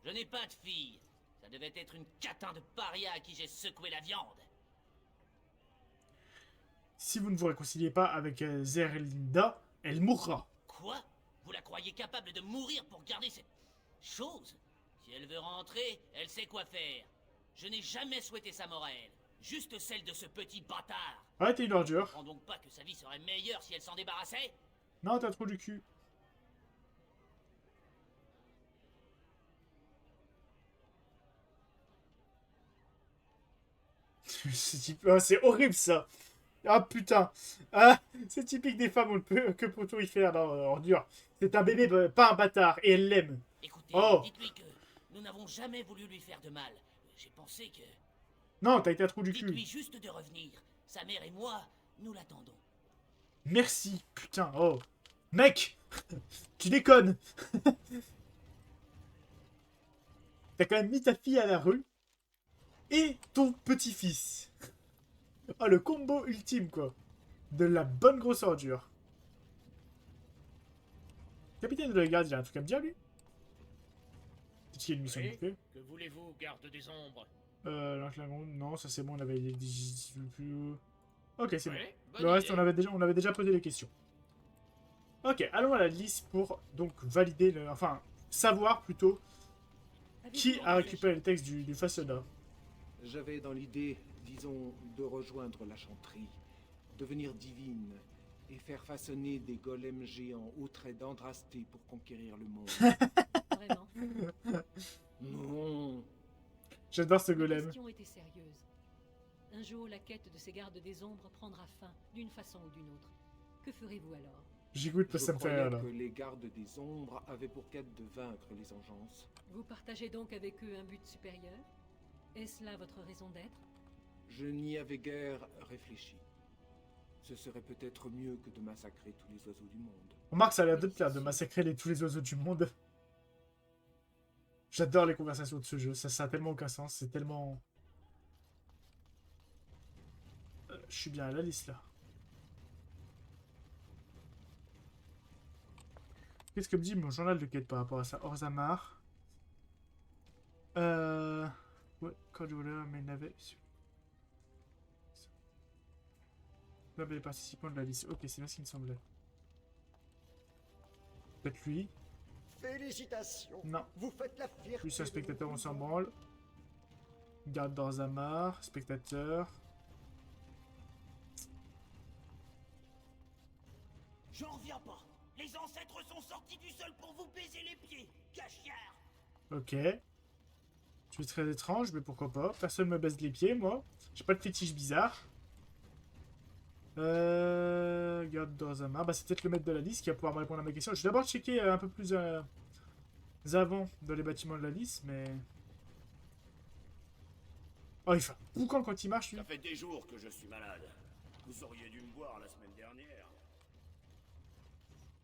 Je n'ai pas de fille. Ça devait être une catin de paria à qui j'ai secoué la viande. Si vous ne vous réconciliez pas avec Zerlinda, elle mourra. Quoi? Vous la croyez capable de mourir pour garder cette chose? Si elle veut rentrer, elle sait quoi faire. Je n'ai jamais souhaité sa mort à elle. Juste celle de ce petit bâtard. Ouais, t'es une ordure. Je comprends donc pas que sa vie serait meilleure si elle s'en débarrassait? Non, t'as trop du cul. Oh, c'est horrible ça. Ah putain. Ah, c'est typique des femmes, on ne peut que pour tout y faire. Non, ordure. C'est un bébé, pas un bâtard, et elle l'aime. Écoutez, oh. Dites-lui que nous n'avons jamais voulu lui faire de mal. J'ai pensé que... Non, t'as été un trou du cul. Dites-lui juste de revenir. Sa mère et moi, nous l'attendons. Merci, putain. Oh. Mec, tu déconnes. T'as quand même mis ta fille à la rue. Et ton petit-fils. Ah, le combo ultime, quoi. De la bonne grosse ordure. Capitaine de la garde, il a un truc à me dire, lui? Peut-être qu'il y a une mission de fait. Que voulez-vous, garde des ombres? Non, ça c'est bon, on avait dit plus. Ok, c'est Oui, bon. Le reste, on avait déjà posé les questions. Ok, allons à la liste pour donc valider, enfin, savoir plutôt qui a récupéré le texte du Façonna. J'avais dans l'idée, disons, de rejoindre la chanterie, devenir divine et faire façonner des golems géants aux traits d'Andrasté pour conquérir le monde. Vraiment? Non. J'adore ce La golem. question était sérieuse. Un jour, la quête de ces gardes des ombres prendra fin, d'une façon ou d'une autre. Que ferez-vous alors? J'écoute parce que ça me fait rire, là. Je croyais que les gardes des ombres avaient pour quête de vaincre les engences. Vous partagez donc avec eux un but supérieur? Est-ce là votre raison d'être? Je n'y avais guère réfléchi. Ce serait peut-être mieux que de massacrer tous les oiseaux du monde. Remarque, ça a l'air de te plaire de massacrer tous les oiseaux du monde. J'adore les conversations de ce jeu, ça a tellement aucun sens, c'est tellement... je suis bien à la liste, là. Qu'est-ce que me dit mon journal de quête par rapport à ça? Orzammar. Ouais, Cordula, mais n'avait... Là, les participants de la liste. Ok, c'est bien ce qui me semblait. Peut-être lui. Félicitations. Non. Vous faites la fierté. Plus un spectateur, on s'en branle. Garde d'Orzammar, spectateur. J'en reviens pas. Les ancêtres sont sortis du sol pour vous baiser les pieds, cachiard. Ok. Tu es très étrange, mais pourquoi pas. Personne me baise les pieds, moi. J'ai pas de fétiche bizarre. Garde d'Orzammar. Bah, c'est peut-être le maître de la liste qui va pouvoir me répondre à ma question. Je vais d'abord checker un peu plus avant dans les bâtiments de la liste, mais... Oh, il fait un boucan quand il marche, lui. Ça fait des jours que je suis malade. Vous auriez dû me voir la semaine dernière.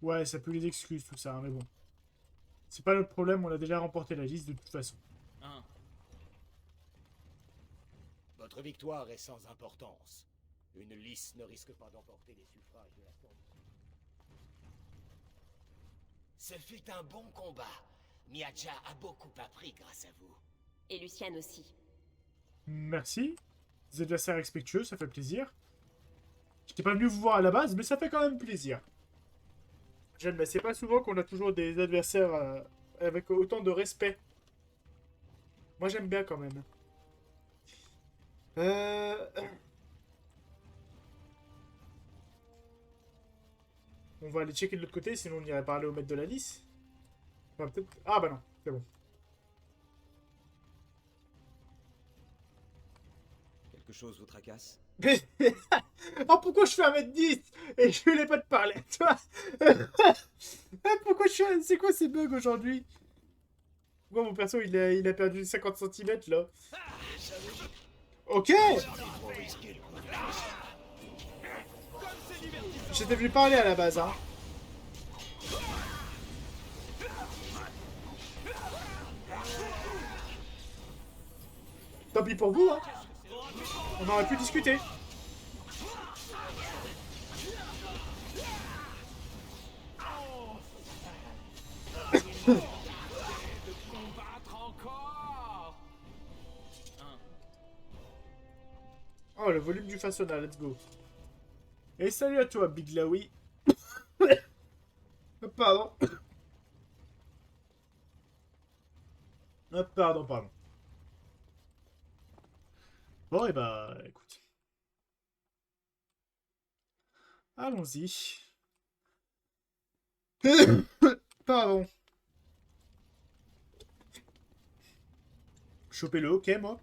Ouais, ça peut les excuses, tout ça, hein, mais bon. C'est pas notre problème, on a déjà remporté la liste de toute façon. Votre victoire est sans importance. Une liste ne risque pas d'emporter les suffrages de la Cour. Ce fut un bon combat. Miaja a beaucoup appris grâce à vous. Et Luciane aussi. Merci. Vous êtes assez respectueux, ça fait plaisir. J'étais pas venu vous voir à la base, mais ça fait quand même plaisir. J'aime, mais c'est pas souvent qu'on a toujours des adversaires avec autant de respect. Moi j'aime bien quand même. On va aller checker de l'autre côté, sinon on irait parler au maître de la lys. Enfin, peut-être... Ah bah non, c'est bon. Quelque chose vous tracasse? Oh, pourquoi je fais 1m10 et je voulais pas te parler, toi? Pourquoi je fais... C'est quoi ces bugs aujourd'hui? Pourquoi mon perso il a perdu 50 cm là? Ok! J'étais venu parler à la base, hein. Tant pis pour vous, hein. On aurait pu discuter. Oh, le volume du façonnat, let's go. Et salut à toi, Big Laoui. Pardon. Pardon. Bon, et bah, écoute. Allons-y. Pardon. Choper le hockey, moi.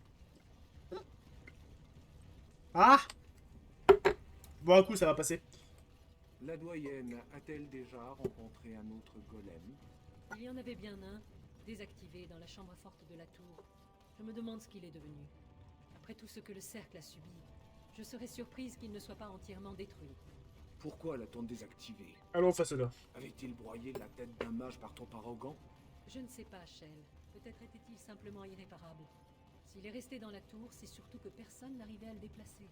Ah! Bon, un coup, ça va passer. La doyenne a-t-elle déjà rencontré un autre golem? Il y en avait bien un, désactivé dans la chambre forte de la tour. Je me demande ce qu'il est devenu. Après tout ce que le cercle a subi, je serais surprise qu'il ne soit pas entièrement détruit. Pourquoi l'a-t-on désactivé? Allons, façonnat. Avait-il broyé la tête d'un mage par trop arrogant? Je ne sais pas, Shell. Peut-être était-il simplement irréparable. S'il est resté dans la tour, c'est surtout que personne n'arrivait à le déplacer.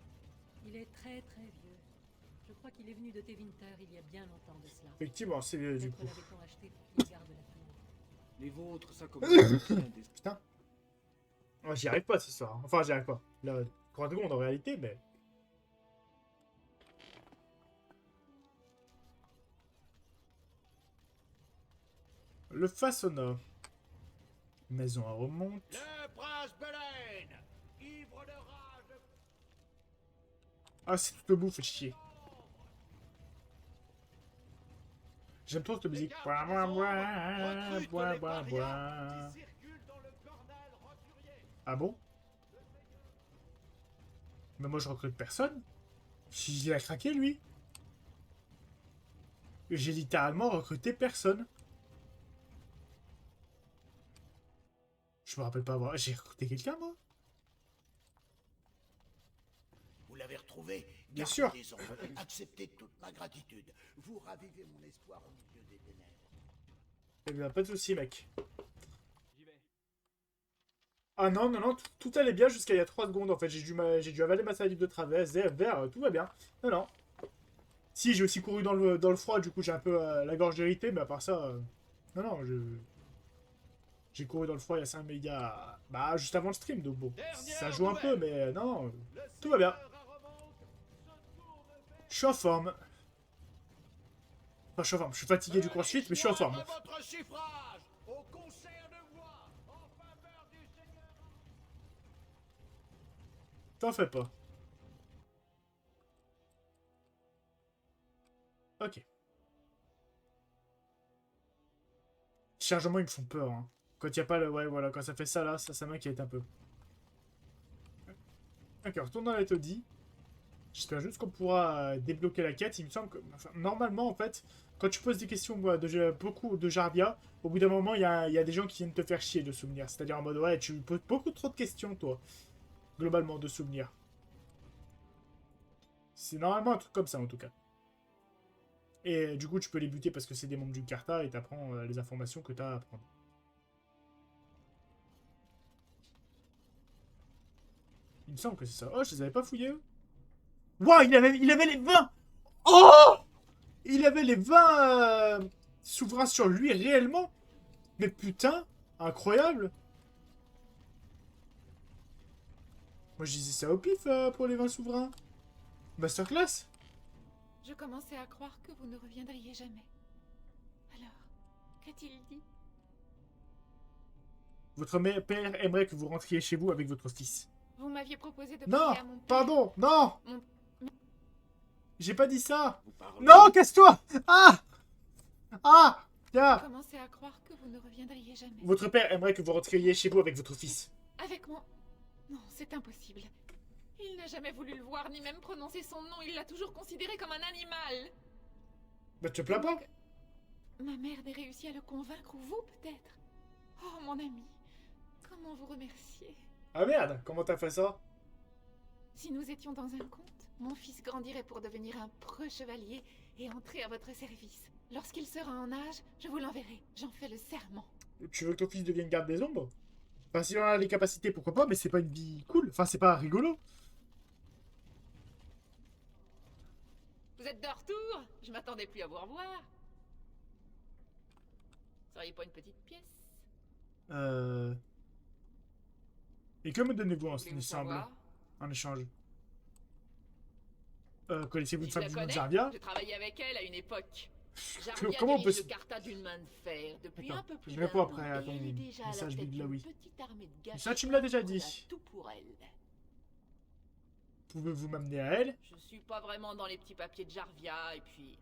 Il est très vieux. Je crois qu'il est venu de Tevinter il y a bien longtemps de cela. Effectivement, c'est vieux du coup. L'avait-on acheté pour qu'il garde la tour. Les vôtres s'accommodent. Putain. Oh, j'y arrive pas ce soir. Enfin, j'y arrive pas. Là, 30 secondes en réalité, mais... Le façonnat. Maison à remonte. Le prince Belaine, ivre de rage. Ah, c'est tout debout, fait chier. J'aime trop cette musique. Ah bon? Mais moi je recrute personne. Il a craqué lui. J'ai littéralement recruté personne. Je me rappelle pas avoir... J'ai recruté quelqu'un moi? Vous l'avez retrouvé? Bien sûr. Acceptez toute ma gratitude. Vous ravivez mon espoir au milieu des ténèbres. Eh bien, pas de soucis, mec. Ah non, tout allait bien jusqu'à il y a 3 secondes en fait. J'ai dû avaler ma salive de travers, vert, tout va bien. Non. Si, j'ai aussi couru dans le froid, du coup j'ai un peu la gorge irritée, mais à part ça... Non, j'ai couru dans le froid il y a bah, juste avant le stream, donc bon. Ça joue un peu, mais non, tout va bien. Je suis en forme. Enfin, je suis en forme, je suis fatigué du crossfit, mais je suis en forme. T'en fais pas. Ok. Les chargements, ils me font peur. Hein. Quand il n'y a pas le... Ouais, voilà, quand ça fait ça, là, ça m'inquiète un peu. Ok, retourne dans la taudis. J'espère juste qu'on pourra débloquer la quête. Il me semble que... Enfin, normalement, en fait, quand tu poses des questions beaucoup de Jarvia, au bout d'un moment, il y a des gens qui viennent te faire chier de souvenirs. C'est-à-dire en mode, ouais, tu poses beaucoup trop de questions, toi. Globalement, de souvenirs. C'est normalement un truc comme ça, en tout cas. Et du coup, tu peux les buter parce que c'est des membres du Carta et t'apprends les informations que t'as à apprendre. Il me semble que c'est ça. Oh, je les avais pas fouillés, eux. Waouh, il avait les 20. Oh, il avait les 20 souverains sur lui, réellement. Mais putain, incroyable. Moi, je disais ça au pif pour les 20 souverains. Masterclass. Je commençais à croire que vous ne reviendriez jamais. Alors, qu'a-t-il dit? Votre père aimerait que vous rentriez chez vous avec votre fils. Vous m'aviez proposé de Non, parler à mon père. pardon, non. J'ai pas dit ça. Non, casse-toi. Ah. Ah. Tiens. Commencez à croire que vous ne reviendriez jamais. Votre père aimerait que vous rentriez chez vous avec votre fils. Avec moi? Non, c'est impossible. Il n'a jamais voulu le voir, ni même prononcer son nom. Il l'a toujours considéré comme un animal. Bah, tu te plains pas? Ma mère n'ait réussi à le convaincre, ou vous, peut-être. Oh, mon ami. Comment vous remercier? Ah merde, comment t'as fait ça? Si nous étions dans un conte, mon fils grandirait pour devenir un preux chevalier et entrer à votre service. Lorsqu'il sera en âge, je vous l'enverrai. J'en fais le serment. Tu veux que ton fils devienne garde des ombres? Enfin, si on a les capacités, pourquoi pas, mais c'est pas une vie cool. Enfin, c'est pas rigolo. Vous êtes de retour? Je m'attendais plus à vous revoir. Vous seriez pas une petite pièce? Et que me donnez-vous en ensemble? En échange. Connaissez-vous une femme du nom de Jarvia? J'ai travaillé avec elle à une époque. Jarvia Comment on peut dirige le Carta d'une main de fer depuis un peu plus je d'un réponds an. après à ton Et elle est déjà à la message tête de là, d'une oui. petite armée de gâchis. Ça, tu me l'as déjà On a dit. tout pour elle. Pouvez-vous m'amener à elle? Je suis pas vraiment dans les petits papiers de Jarvia, et puis...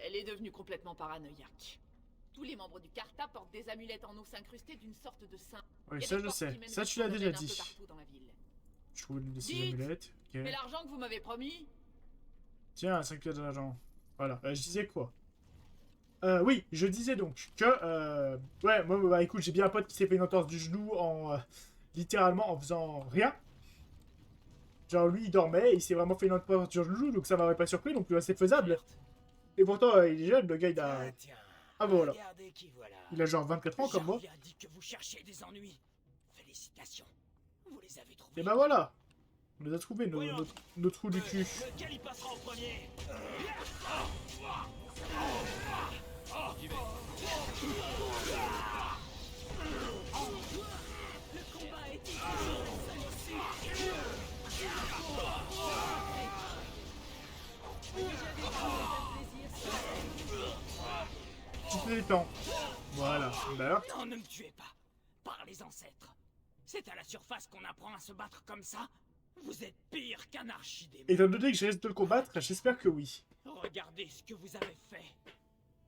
elle est devenue complètement paranoïaque. Tous les membres du Carta portent des amulettes en os incrustées d'une sorte de saint. Oui, ça je sais. Ça tu l'as déjà dit. Je trouve des amulettes. Ok. Mais l'argent que vous m'avez promis? Tiens, 5 pièces d'argent. Voilà. Je disais quoi? Oui, je disais donc que... ouais, moi, bah écoute, j'ai bien un pote qui s'est fait une entorse du genou en... littéralement en faisant rien. Genre lui, il dormait, et il s'est vraiment fait une entorse du genou, donc ça m'aurait pas surpris, donc c'est faisable. Et pourtant, il est jeune, le gars, il a... Ah voilà. Il a genre 24 ans comme moi. Jarvia dit que vous cherchez des ennuis. Félicitations. Vous les avez trouvés. Et bah voilà. On les a trouvés, nos trous du cul. Lequel y passera en premier? Le combat est Tu fais les temps. Voilà. D'ailleurs. Non, ne me tuez pas. Par les ancêtres. C'est à la surface qu'on apprend à se battre comme ça? Vous êtes pire qu'un archidémon. Étant donné que je risque de le combattre, j'espère que oui. Regardez ce que vous avez fait.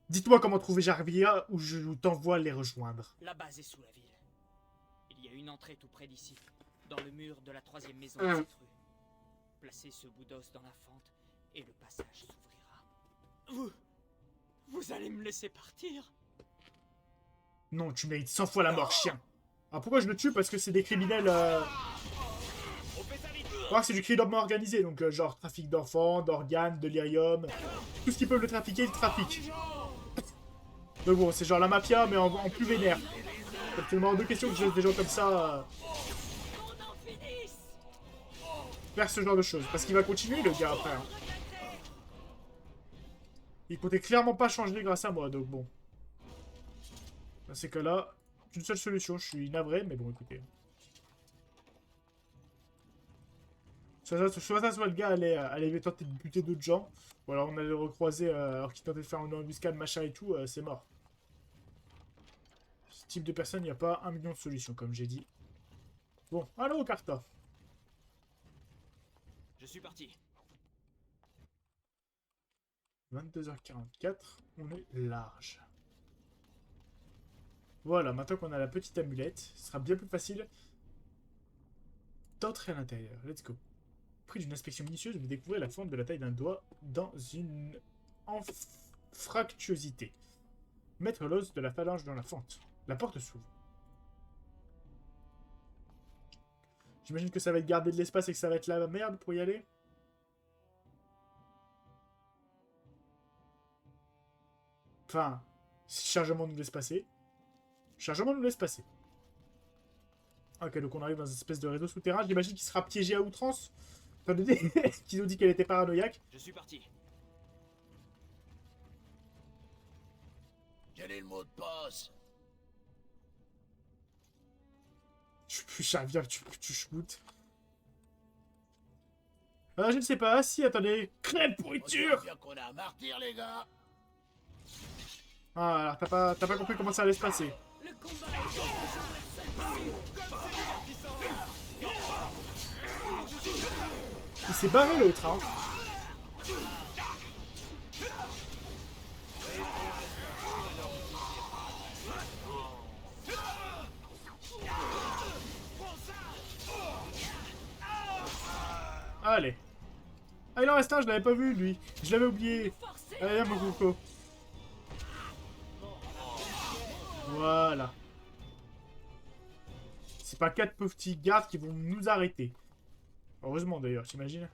Dites-moi comment trouver Jarvia ou je t'envoie les rejoindre. La base est sous la ville. Il y a une entrée tout près d'ici, dans le mur de la 3e maison de cette rue. Placez ce bout d'os dans la fente et le passage s'ouvrira. Vous allez me laisser partir? Non, tu mérites 100 fois la mort, chien. Alors pourquoi je le tue? Parce que c'est des criminels... Alors c'est du crime organisé, donc genre trafic d'enfants, d'organes, de lyrium. Tout ce qu'ils peuvent le trafiquer, ils le trafiquent. Donc bon, c'est genre la mafia, mais en plus vénère. C'est tellement de questions que je laisse des gens comme ça... faire ce genre de choses. Parce qu'il va continuer, le gars, après. Hein. Il comptait clairement pas changer grâce à moi, donc bon. Dans ces cas-là, une seule solution. Je suis navré, mais bon, écoutez. Soit le gars allait tenter de buter d'autres gens, ou alors on allait le recroiser alors qu'il tentait de faire une embuscade, machin et tout, c'est mort. Ce type de personne, il n'y a pas 1 million de solutions, comme j'ai dit. Bon, allô, Carta. Je suis parti. 22h44, on est large. Voilà, maintenant qu'on a la petite amulette, ce sera bien plus facile d'entrer à l'intérieur. Let's go. Après d'une inspection minutieuse, vous découvrez la fente de la taille d'un doigt dans une anfractuosité. Mettre l'os de la phalange dans la fente. La porte s'ouvre. J'imagine que ça va être garder de l'espace et que ça va être la merde pour y aller. Enfin, si chargement nous laisse passer. Chargement nous laisse passer. Ok, donc on arrive dans une espèce de réseau souterrain. J'imagine qu'il sera piégé à outrance. Qu'ils ont dit qu'elle était paranoïaque. Je suis parti. Quel est le mot de passe? Je plus Jarvia, tu schmoutes. Ah, je ne sais pas. Si, attendez. Crème pourriture. Bien qu'on a un martyr, les gars. Ah, alors t'as pas compris comment ça allait se passer. Le combat Il s'est barré l'autre, hein. reste un, je l'avais pas vu, lui. Je l'avais oublié. Allez, viens, mon coco. Voilà. C'est pas 4 petits gardes qui vont nous arrêter. Heureusement, d'ailleurs, t'imagines?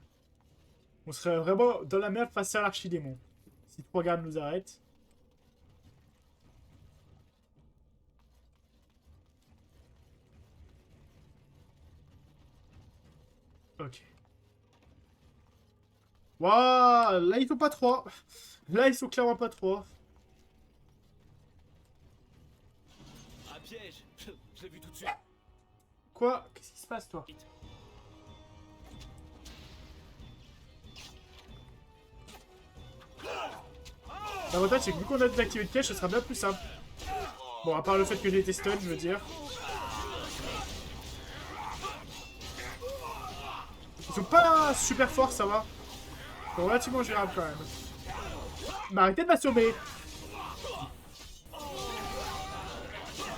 On serait vraiment dans la merde face à l'archidémon. Si 3 gardes nous arrêtent. Ok. Waouh, là ils sont pas 3. Là ils sont clairement pas 3. Un piège. Je l'ai vu tout de suite. Quoi? Qu'est-ce qui se passe, toi? L'avantage c'est que vu qu'on a désactivé le piège, ce sera bien plus simple. Bon, à part le fait que j'ai été stun, je veux dire. Ils sont pas super forts, ça va. Ils sont relativement gérables quand même. Mais arrêtez de m'assommer.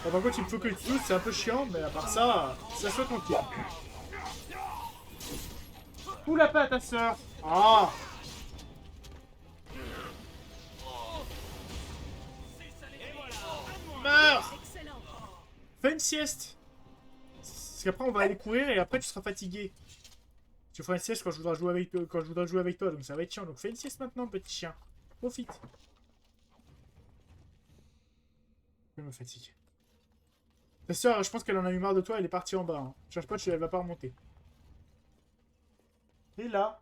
Bon, par contre, il me faut que tu tous, c'est un peu chiant, mais à part ça, ça soit tranquille. Où la patte, ta sœur? Ah! Meurs! Fais une sieste! Parce qu'après, on va aller courir et après, tu seras fatigué. Tu feras une sieste quand je voudrais jouer avec toi, donc ça va être chiant. Donc fais une sieste maintenant, petit chien. Profite. Je me fatigue. Ta sœur, je pense qu'elle en a eu marre de toi, elle est partie en bas. Hein. Cherche pas, elle va pas remonter. Et là...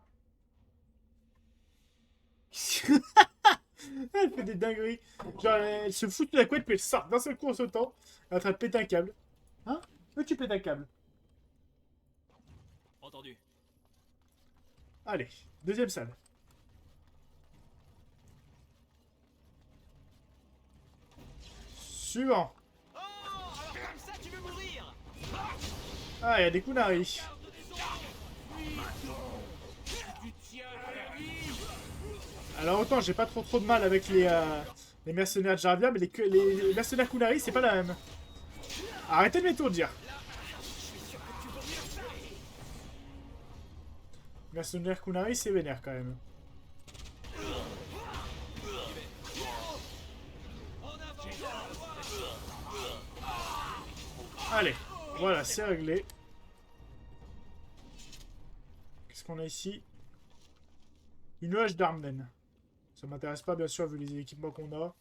Elle fait des dingueries. Genre, elle se fout de la couette, puis elle sort d'un seul coup en sautant. Elle est en train de péter un câble. Hein? Où tu pètes un câble? Entendu. Allez, deuxième salle. Suivant. Ah, il y a des kunari. Alors autant j'ai pas trop de mal avec les mercenaires de Jarvia, mais les mercenaires kunari c'est pas la même. Arrêtez de m'étourdir. Mercenaires kunari c'est vénère quand même. Allez, voilà, c'est réglé. Qu'est-ce qu'on a ici? Une hache d'Armden. Ça m'intéresse pas, bien sûr, vu les équipements qu'on a.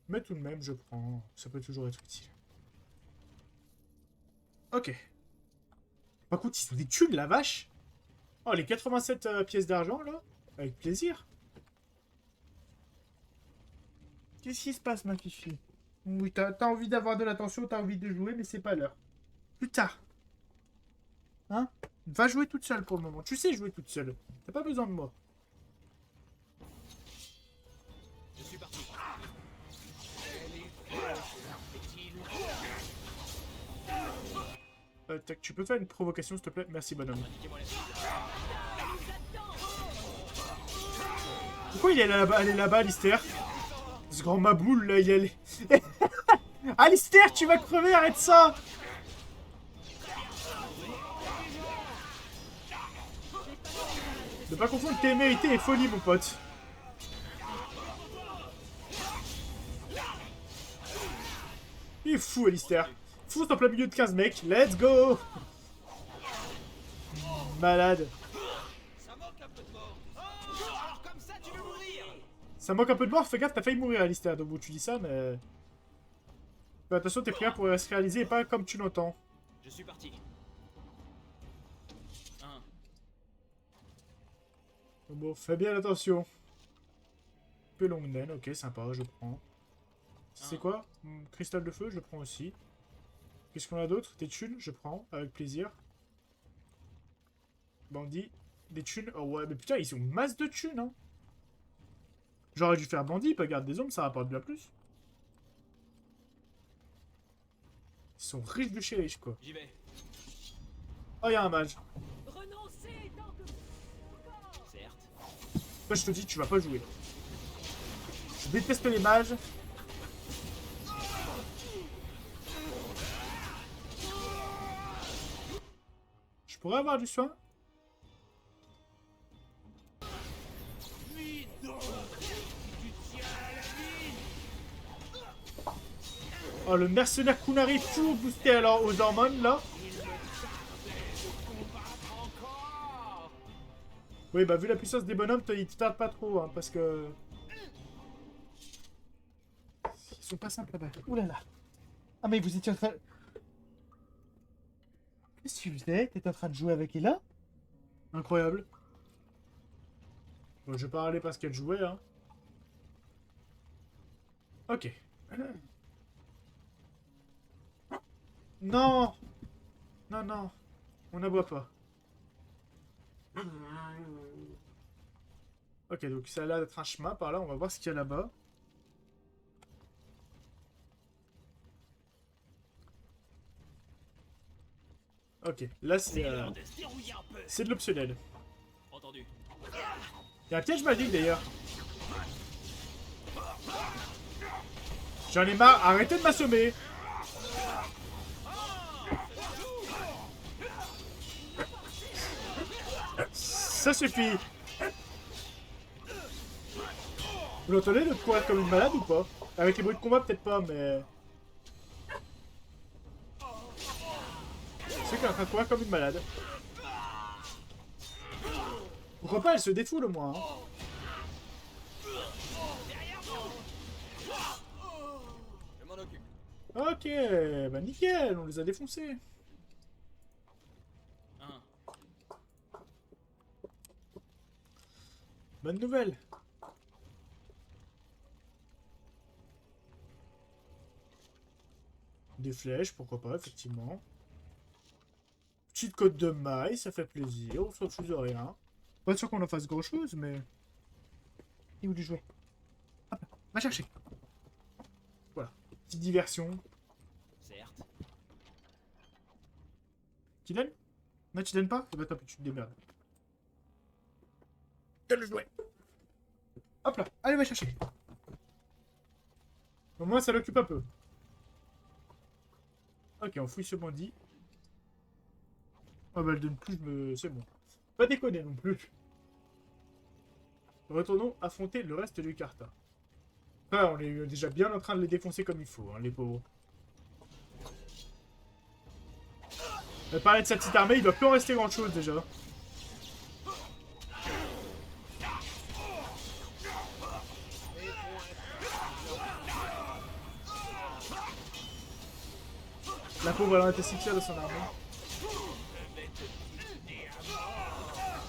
Mais tout de même, je prends. Ça peut toujours être utile. Ok. Par contre, ils sont des thunes, la vache. Oh, les 87 pièces d'argent, là. Avec plaisir. Qu'est-ce qui se passe, ma fifi? Oui, t'as envie d'avoir de l'attention, t'as envie de jouer, mais c'est pas l'heure. Plus tard. Hein? Va jouer toute seule pour le moment. Tu sais jouer toute seule. T'as pas besoin de moi. Je suis parti. Tu peux faire une provocation, s'il te plaît? Merci, bonhomme. Pourquoi il est là-bas, Alistair? Ce grand maboule, là, il est allé... Alistair, tu vas crever, arrête ça! Ne pas confondre témérité et folie, mon pote. Il est fou, Alistair. Fou en plein milieu de 15 mecs. Let's go! Malade. Ça manque un peu de mort, fais gaffe, t'as failli mourir, Alistair. Donc bon, tu dis ça, mais... Fais attention, tes prières pourraient se réaliser et pas comme tu l'entends. Je suis parti. Bon, fais bien attention. Peu longue naine, ok, sympa, je prends. C'est quoi? Cristal de feu, je prends aussi. Qu'est-ce qu'on a d'autre? Des thunes, je prends, avec plaisir. Bandit, des thunes. Oh ouais, mais putain, ils ont masse de thunes, hein. J'aurais dû faire bandit, pas garde des ombres, ça rapporte bien plus. Ils sont riches de chez riches, quoi. J'y vais. Oh, il y a un mage. Certes. Toi, je te dis, tu vas pas jouer. Je déteste les mages. Je pourrais avoir du soin? Oh, le mercenaire Kunari full boosté alors aux hormones, là. Oui, bah vu la puissance des bonhommes, ils te tardent pas trop, hein, parce que... Ils sont pas simples là-bas. Ouh là là. Ah mais vous étiez en train... Qu'est-ce que tu faisais? T'étais en train de jouer avec Ella? Incroyable. Bon, je vais pas aller parce qu'elle jouait, hein. Ok. Non! Non, non. On n'aboie pas. Ok, donc ça a l'air d'être un chemin par là. On va voir ce qu'il y a là-bas. Ok, là c'est de l'optionnel. Entendu. Il y a un piège magique d'ailleurs. J'en ai marre, arrêtez de m'assommer. Ça suffit. Vous l'entendez de courir comme une malade ou pas? Avec les bruits de combat peut-être pas, mais... C'est qu'elle est en train de courir comme une malade. Pourquoi pas, elle se défoule au moins. Hein. Je m'en occupe. Ok, bah nickel, on les a défoncés. Bonne nouvelle. Des flèches, pourquoi pas, effectivement. Petite côte de maille, ça fait plaisir, on se refuse de rien. Pas sûr qu'on en fasse grand chose, mais... Et où du jouer? Hop là, va chercher. Voilà, petite diversion. Certes. Tu donnes? Non, tu donnes pas? Eh bah top, tu te démerdes. Donne le jouet. Hop là, allez, va chercher. Au moins, ça l'occupe un peu. Ok, on fouille ce bandit. Ah bah, elle donne plus, c'est bon. Pas déconner non plus. Retournons affronter le reste du Carta. Ah, on est déjà bien en train de les défoncer comme il faut, hein, les pauvres. Parler de cette petite armée, il doit plus en rester grand chose déjà. La pauvre, elle en était si fière de son armée.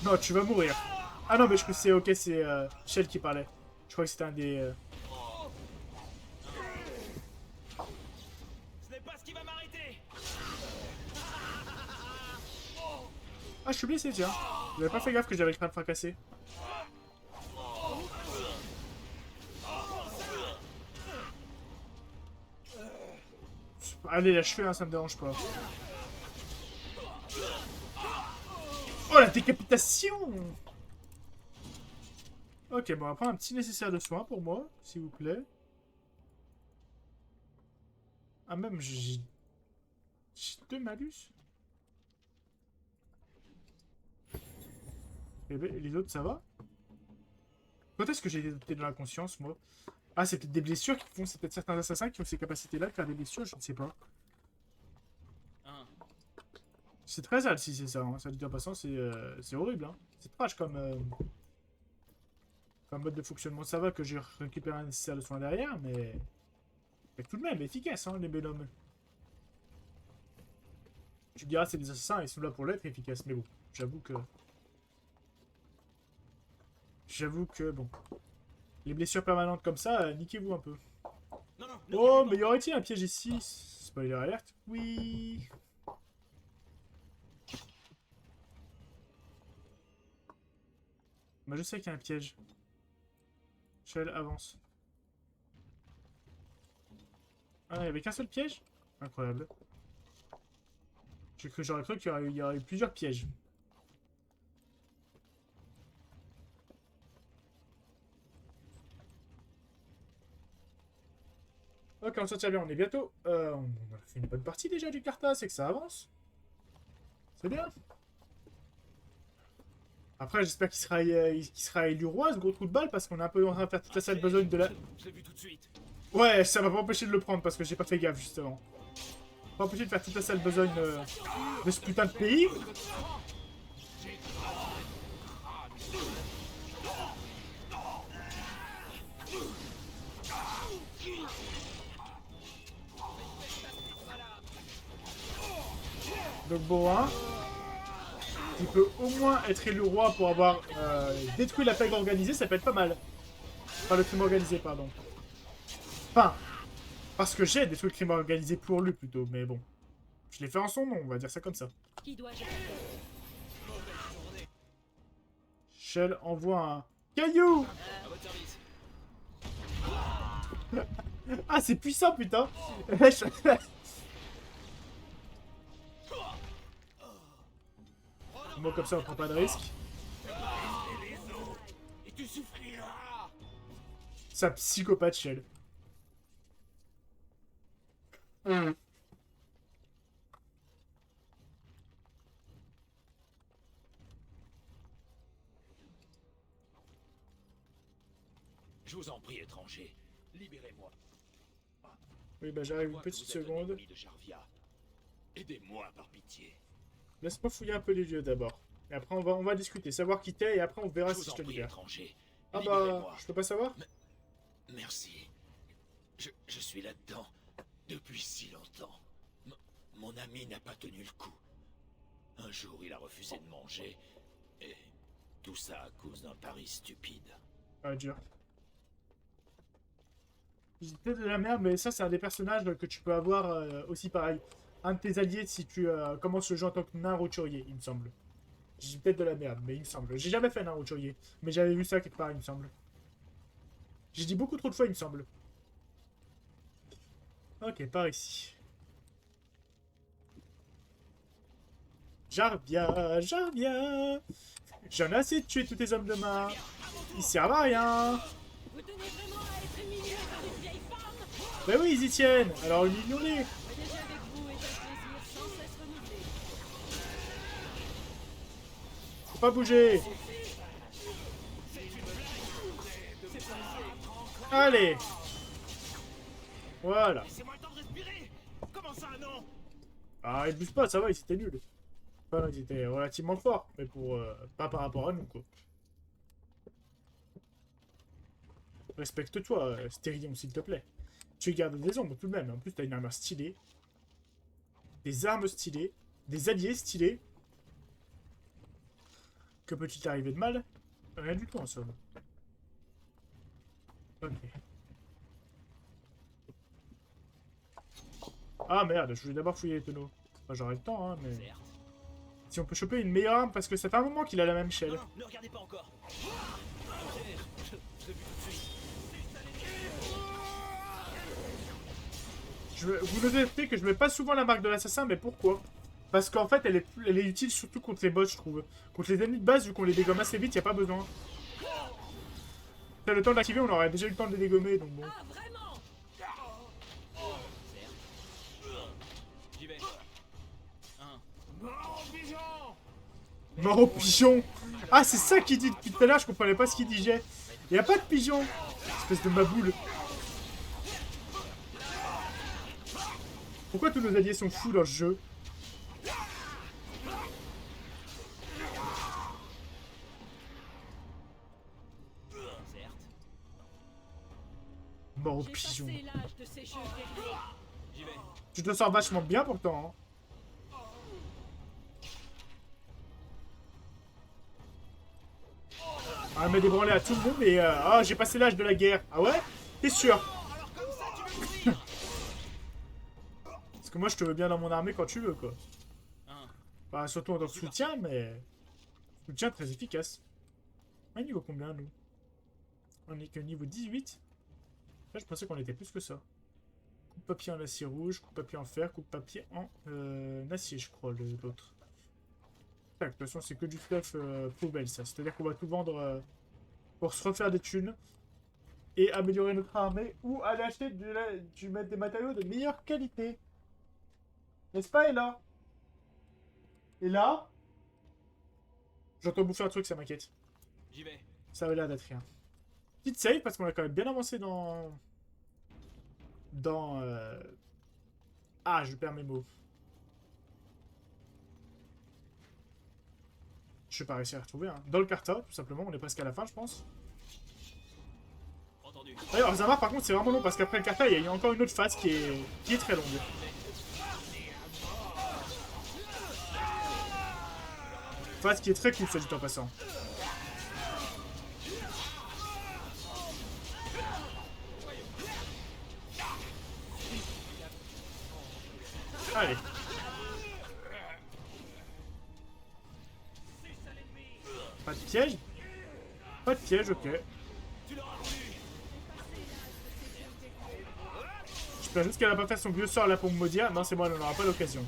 Non, tu vas mourir. Ah non, mais je crois que c'est ok, c'est Shell qui parlait. Je crois que c'était un des... Ce n'est pas ce qui va m'arrêter. Ah, je suis blessé, tiens. J'avais pas fait gaffe que j'avais le crâne fracassé. Allez, lâche-le, hein, ça me dérange pas. Oh, la décapitation! Ok, bon, on va prendre un petit nécessaire de soins pour moi, s'il vous plaît. Ah, même, j'ai 2 malus. Et les autres, ça va? Quand est-ce que j'ai été dans la conscience, moi? Ah, c'est peut-être des blessures qui font... C'est peut-être certains assassins qui ont ces capacités-là de faire des blessures, je ne sais pas. C'est très sale si c'est ça, hein. Ça dit en passant, c'est horrible, hein. C'est trash comme mode de fonctionnement. Ça va que j'ai récupéré un nécessaire de soins derrière, mais tout de même efficace, hein, les bonhommes. Tu me diras, c'est des assassins, ils sont là pour l'être efficaces, mais bon, j'avoue que, bon, les blessures permanentes comme ça, niquez-vous un peu. Oh, mais y aurait-il un piège ici? Spoiler alert. Oui. Moi je sais qu'il y a un piège. Shell avance. Ah, il n'y avait qu'un seul piège? Incroyable. J'aurais cru qu'il y aurait eu plusieurs pièges. Ok, on s'en tient bien, on est bientôt. On a fait une bonne partie déjà du Carta, c'est que ça avance. C'est bien. Après, j'espère qu'il sera élu roi, ce gros trou de balle, parce qu'on est un peu en train de faire toute la sale besogne de la... Je l'ai vu tout de suite. Ouais, ça m'a pas empêché de le prendre parce que j'ai pas fait gaffe, justement. Pas empêché de faire toute la sale besogne de ce putain de pays. Donc bon, hein, il peut au moins être élu roi pour avoir détruit la pègre organisée, ça peut être pas mal. Enfin, le crime organisé, pardon. Enfin, parce que j'ai détruit le crime organisé pour lui, plutôt, mais bon. Je l'ai fait en son nom, on va dire ça comme ça. Qui dois-je Shell envoie un caillou. Ah, c'est puissant, putain. Moi, comme ça, on prend pas de risque. Ça psychopathe, Shell. Je vous en prie, étranger. Libérez-moi. Oui, bah j'arrive une petite seconde. Aidez-moi, par pitié. Laisse-moi fouiller un peu les lieux d'abord. Et après, on va discuter, savoir qui t'es, et après, on verra si je te libère. Ah bah, je peux pas savoir? Merci. Je suis là-dedans depuis si longtemps. Mon ami n'a pas tenu le coup. Un jour, il a refusé de manger. Et tout ça à cause d'un pari stupide. Ah, dur. J'ai peut-être de la merde, mais ça, c'est un des personnages que tu peux avoir aussi pareil. Un de tes alliés si tu commences le jeu en tant que nain roturier, il me semble. J'ai peut-être de la merde, mais il me semble. J'ai jamais fait nain roturier, mais j'avais vu ça quelque part, il me semble. J'ai dit beaucoup trop de fois, il me semble. Ok, par ici. J'en reviens. J'en ai assez de tuer tous tes hommes de main. Ils servent à rien. Bah oui, ils y tiennent. Alors humilions-les. Faut pas bouger. Allez. Voilà. Ah, ils bougent pas, ça va, ils étaient nuls. Enfin, ils étaient relativement forts, mais pour pas par rapport à nous, quoi. Respecte-toi, Stéridion, s'il te plaît. Tu gardes des ombres tout de même. En plus, t'as une armure stylée. Des armes stylées. Des alliés stylés. Que peut-il t'arriver de mal? Rien du tout, en somme. Ok. Ah merde, je voulais d'abord fouiller les tonneaux. Enfin, j'aurai le temps, hein, mais... Si on peut choper une meilleure arme, parce que ça fait un moment qu'il a la même shell. Ne regardez pas encore. Vous notez que je mets pas souvent la marque de l'assassin, mais pourquoi? Parce qu'en fait, elle est utile surtout contre les boss, je trouve. Contre les ennemis de base, vu qu'on les dégomme assez vite, y a pas besoin. Le temps d'activer, on aurait déjà eu le temps de les dégommer, donc bon. J'y vais. Mort au pigeon. Ah, c'est ça qu'il dit depuis tout à l'heure, je comprenais pas ce qu'il disait. Y a pas de pigeon. Espèce de maboule. Pourquoi tous nos alliés sont fous dans ce jeu? Mort au pigeon. Tu te sors vachement bien pourtant. Hein. Ah, mais débranler à tout le monde, mais ah, j'ai passé l'âge de la guerre. Ah ouais? T'es sûr? Parce que moi, je te veux bien dans mon armée quand tu veux, quoi. Bah, surtout en tant que soutien, mais... Soutien très efficace. On est niveau combien, nous? On est que niveau 18. Là, je pensais qu'on était plus que ça. Coupe papier en acier rouge, coupe papier en fer, coupe papier en acier, je crois, l'autre. De toute façon, c'est que du stuff poubelle, ça. C'est-à-dire qu'on va tout vendre pour se refaire des thunes et améliorer notre armée ou aller acheter des matériaux de meilleure qualité. N'est-ce pas, Ella? Et là, j'entends bouffer un truc, ça m'inquiète. J'y vais. Ça avait l'air d'être rien. Petite save, parce qu'on a quand même bien avancé dans dans... Ah, je perds mes mots. Je vais pas réussir à retrouver. Hein. Dans le Carta, tout simplement. On est presque à la fin, je pense. D'ailleurs, Zamar, par contre, c'est vraiment long parce qu'après le Carta, il y a encore une autre phase qui est très longue. Phase qui est très cool, soit dit en passant. Allez. Pas de piège? Pas de piège, ok. J'espère juste qu'elle va pas faire son vieux sort là pour me maudire. Non, c'est bon, elle n'en aura pas l'occasion.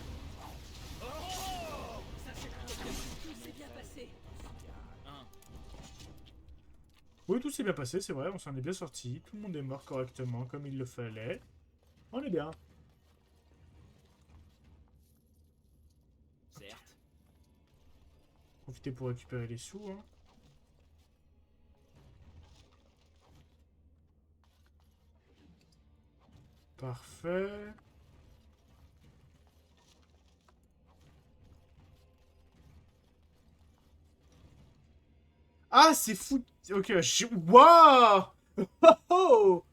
Oui, tout s'est bien passé, c'est vrai, on s'en est bien sorti. Tout le monde est mort correctement, comme il le fallait. On est bien. Certes. Profitez pour récupérer les sous, hein. Parfait. Ah, c'est fou. Ok, waouh. Oh.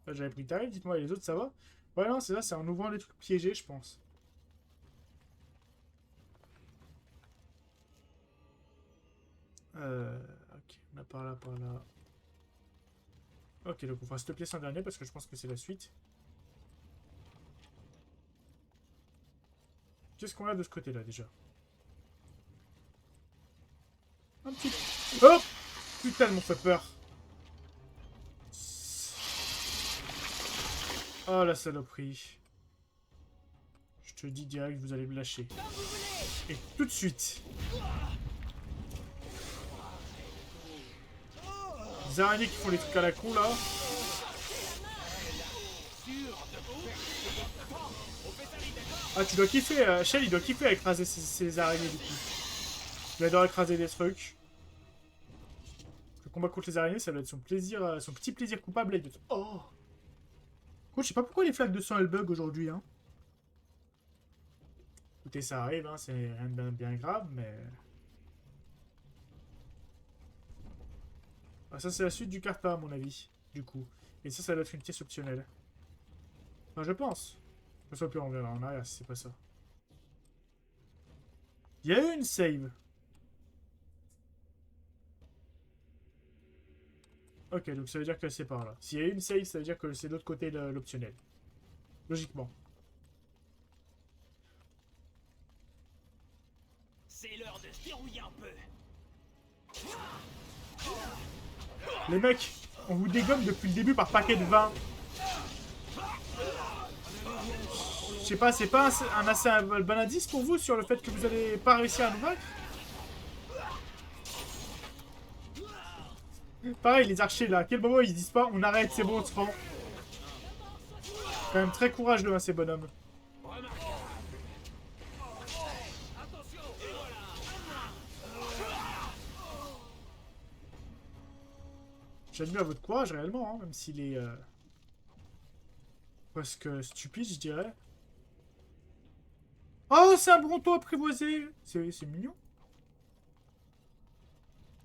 J'avais pris tarif, dites-moi, les autres, ça va? Ouais, non, c'est ça, c'est en ouvrant les trucs piégés, je pense. Ok, on a par là, par là. Ok, donc on fera cette pièce en dernier parce que je pense que c'est la suite. Qu'est-ce qu'on a de ce côté-là, déjà? Un petit... Oh! Putain, elle m'ont fait peur. Oh, la saloperie. Je te dis direct, vous allez me lâcher. Et tout de suite. Les araignées qui font les trucs à la con, là. Ah, tu dois kiffer. Shell, il doit kiffer à écraser ces araignées, du coup. Il adore écraser des trucs. Le combat contre les araignées, ça doit être son plaisir, son petit plaisir coupable. Et de... Oh! Je sais pas pourquoi les flaques de sang elles bug aujourd'hui, hein. Écoutez, ça arrive, hein, c'est rien de bien grave, mais... Ah, ça c'est la suite du Carta, à mon avis, du coup. Et ça doit être une pièce optionnelle. Enfin, je pense. Je sais plus, on verra en arrière si c'est pas ça. Il y a eu une save. Ok, donc ça veut dire que c'est par là. S'il y a une save, ça veut dire que c'est de l'autre côté de l'optionnel. Logiquement. C'est l'heure de se dérouiller un peu. Les mecs, on vous dégomme depuis le début par paquet de 20. Je sais pas, c'est pas un assez bon indice pour vous sur le fait que vous allez pas réussir à nous vaincre? Pareil, les archers là, à quel moment ils se disent pas on arrête, c'est bon, on se rend. Quand même très courageux, hein, ces bonhommes. J'admire votre courage réellement, hein, même s'il est presque stupide, je dirais. Oh, c'est un bronto apprivoisé! C'est mignon.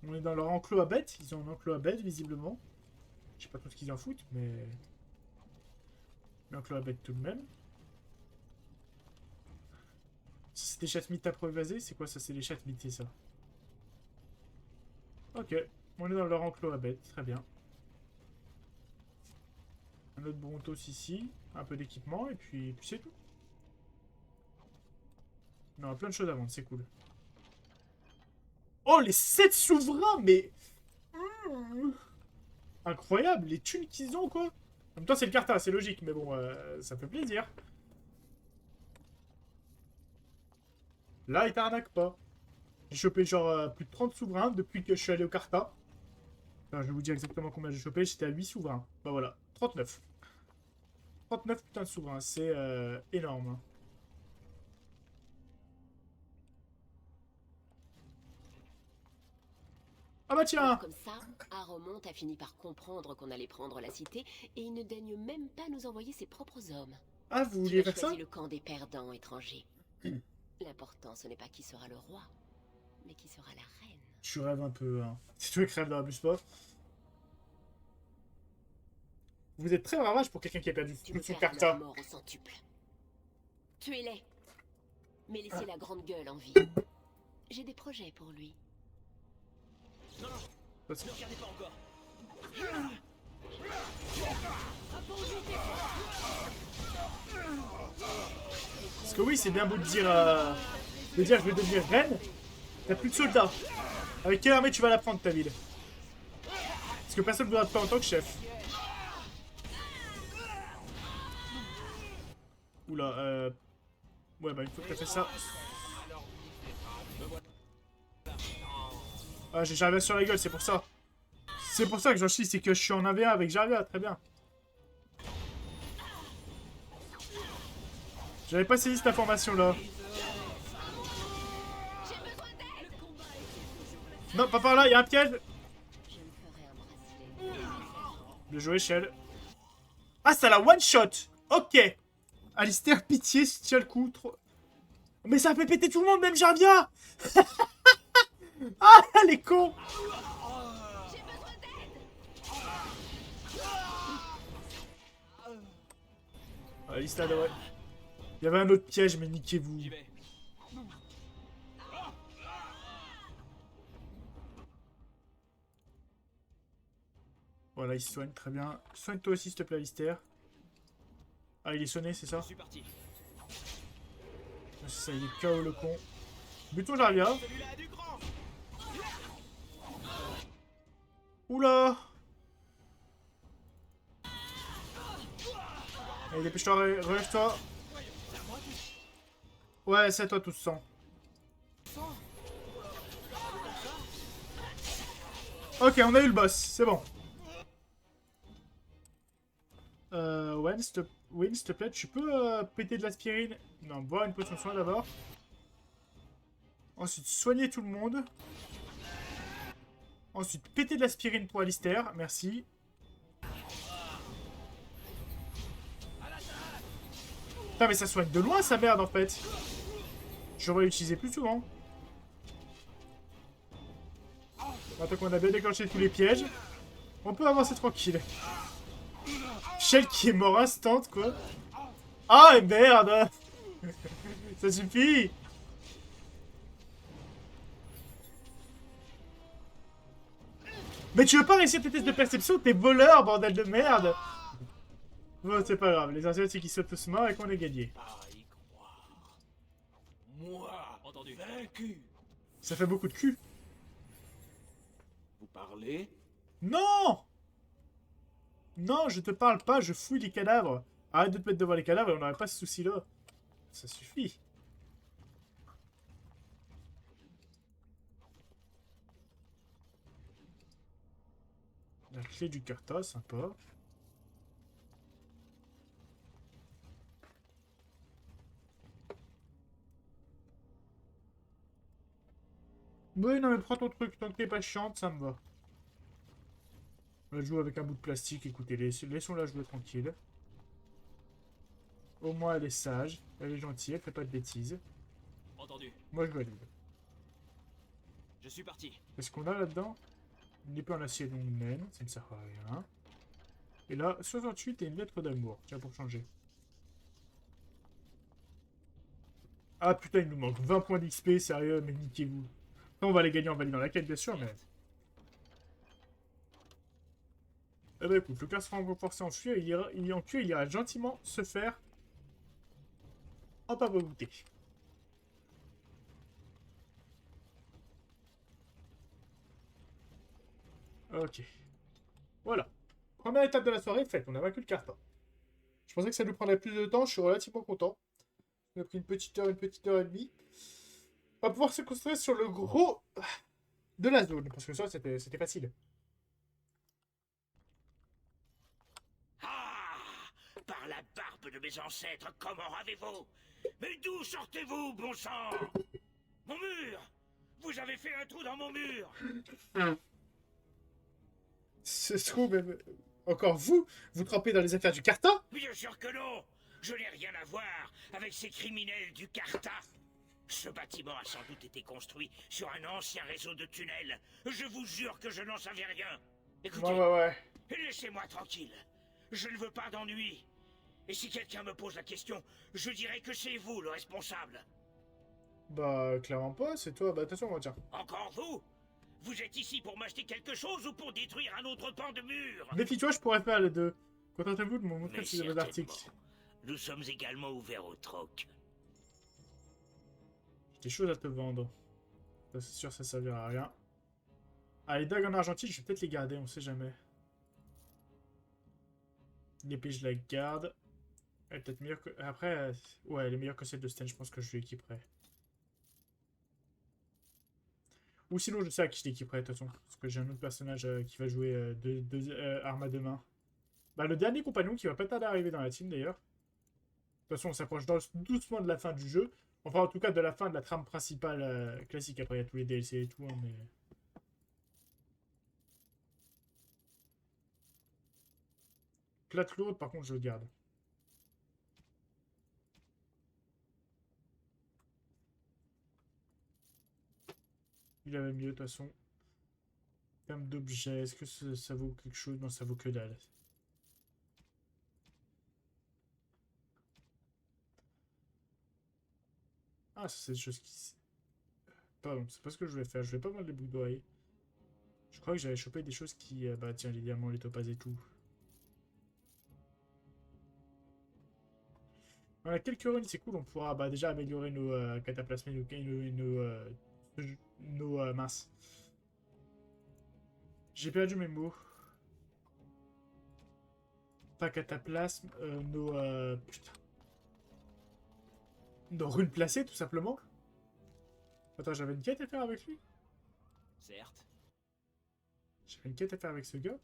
On est dans leur enclos à bêtes. Ils ont un enclos à bêtes, visiblement. Je sais pas trop ce qu'ils en foutent, mais... L'enclos à bêtes tout de même. C'est des chatmites apprivoisés? C'est quoi ça? C'est des chatmites, c'est ça. Ok. On est dans leur enclos à bêtes. Très bien. Un autre brontos ici. Un peu d'équipement, et puis c'est tout. On a plein de choses à vendre, c'est cool. Oh, les 7 souverains, mais... Incroyable, les thunes qu'ils ont, quoi. En même temps, c'est le Carta, c'est logique, mais bon, ça fait plaisir. Là, il t'arnaque pas. J'ai chopé genre plus de 30 souverains depuis que je suis allé au Carta. Enfin, je vais vous dire exactement combien j'ai chopé, j'étais à 8 souverains. Bah voilà, 39. 39 putains de souverains, c'est énorme. Hein. Ah bah tiens. Comme ça, Aromont a fini par comprendre qu'on allait prendre la cité et il ne daigne même pas nous envoyer ses propres hommes. Ah, vous vouliez faire ça? Le camp des perdants étrangers. L'important, ce n'est pas qui sera le roi, mais qui sera la reine. Tu rêves un peu, hein. Si tu veux crève dans la plus pas. Vous êtes très ravage pour quelqu'un qui a perdu tout son carta. Mort au centuple. Tuez-les, mais laissez la grande gueule en vie. J'ai des projets pour lui. Non, non, ne regardez pas encore. Parce que oui, c'est bien beau de dire je vais devenir reine. T'as plus de soldats. Avec quelle armée tu vas la prendre ta ville? Parce que personne ne voudra te faire en tant que chef. Oula, ouais, bah une fois que t'as fait ça... Ah, j'ai Jarvia sur la gueule, c'est pour ça. C'est pour ça que j'en chie, c'est que je suis en 1v1 avec Jarvia, très bien. J'avais pas saisi cette information-là. Non, pas par là, il y a un piège. Bien joué, Shell. Ah, ça la one-shot. Ok. Alistair, pitié, si tu tiens le coup. Trop... Mais ça a fait péter tout le monde, même Jarvia. Ah, les cons. Alistair, ouais. Il y avait un autre piège, mais niquez-vous. Voilà, il se soigne, très bien. Soigne-toi aussi, s'il te plaît, Alistair. Ah, il est sonné, c'est ça? Je suis parti. C'est ça, il est KO le con. Butons Jarvia. Oula. Allez, dépêche-toi, relève-toi. Ouais, c'est à toi tout sang. Ok, on a eu le boss, c'est bon. Wayne, s'il te plaît, tu peux péter de l'aspirine? Non, boire une potion de soin d'abord. Ensuite, soigner tout le monde. Ensuite, péter de l'aspirine pour Alistair, merci. Putain, mais ça soigne de loin sa merde en fait. J'aurais l'utiliser plus souvent. Maintenant qu'on a bien déclenché tous les pièges, on peut avancer tranquille. Shell qui est mort instant, quoi. Ah, merde. Ça suffit. Mais tu veux pas réussir tes tests de perception? T'es voleur, bordel de merde. Bon, c'est pas grave. L'essentiel, c'est qu'ils soient tous morts et qu'on ait gagné. Moi, entendu. Vaincu. Ça fait beaucoup de cul. Vous parlez? Non! Non, je te parle pas, je fouille les cadavres. Arrête de te mettre devant les cadavres et on n'aurait pas ce souci-là. Ça suffit. La clé du carta, sympa. Oui, non mais prends ton truc, tant que t'es pas chiante, ça me va. On va jouer avec un bout de plastique, écoutez, laissons-la jouer tranquille. Au moins elle est sage, elle est gentille, elle fait pas de bêtises. Entendu. Moi je valide. Je suis parti. Qu'est-ce qu'on a là-dedans? Une épée en acier longue naine, ça ne sert à rien. Et là, 68 et une lettre d'amour, tiens pour changer. Ah putain, il nous manque 20 points d'XP, sérieux, mais niquez-vous. On va les gagner en validant la quête, bien sûr, mais... Eh ben écoute, le cas sera renforcé en cuir, il ira gentiment se faire en pas goûter. Ok. Voilà. Première étape de la soirée faite, on a vaincu le carton. Je pensais que ça nous prendrait plus de temps, je suis relativement content. On a pris une petite heure et demie. On va pouvoir se concentrer sur le gros de la zone, parce que ça, c'était facile. Par la barbe de mes ancêtres, comment avez-vous? Mais d'où sortez-vous, bon sang? Mon mur! Vous avez fait un trou dans mon mur! Se trouve même... Encore vous trempez dans les affaires du Carta? Bien sûr que non. Je n'ai rien à voir avec ces criminels du Carta. Ce bâtiment a sans doute été construit sur un ancien réseau de tunnels. Je vous jure que je n'en savais rien. Écoutez, ouais. Laissez-moi tranquille. Je ne veux pas d'ennui. Et si quelqu'un me pose la question, je dirai que c'est vous le responsable. Bah, clairement pas, c'est toi. Bah, attention, tiens. Encore vous? Vous êtes ici pour m'acheter quelque chose ou pour détruire un autre pan de mur? Méfie-toi, je pourrais faire les deux. Contentez-vous de me montrer ces deux articles. Nous sommes également ouverts au troc. J'ai des choses à te vendre. C'est sûr, ça servira à rien. Ah, les dagues en argentine, je vais peut-être les garder, on sait jamais. L'épée, je la garde. Elle est peut-être meilleure que... Après, ouais, elle est meilleure que celle de Sten, je pense que je l'équiperai. Ou sinon, je sais à qui je l'équiperai, de toute façon. Parce que j'ai un autre personnage qui va jouer deux armes à deux mains. Bah, le dernier compagnon qui va pas tarder à arriver dans la team, d'ailleurs. De toute façon, on s'approche doucement de la fin du jeu. Enfin, en tout cas, de la fin de la trame principale classique. Après, il y a tous les DLC et tout, hein, mais... Plate lourde, par contre, je le garde. Il avait mieux, de toute façon. En termes d'objets, est-ce que ça vaut quelque chose? Non, ça vaut que dalle. Ah, c'est des choses qui... Pardon, c'est pas ce que je voulais faire. Je voulais pas mal les boucles d'oreilles. Je crois que j'avais chopé des choses qui... Bah tiens, les diamants, les topazes et tout. On a quelques runes, c'est cool. On pourra déjà améliorer nos cataplasmes et nos minces. J'ai perdu mes mots. Pas cataplasme, putain. Nos runes placées, tout simplement. Attends, j'avais une quête à faire avec lui? Certes. J'avais une quête à faire avec ce gars?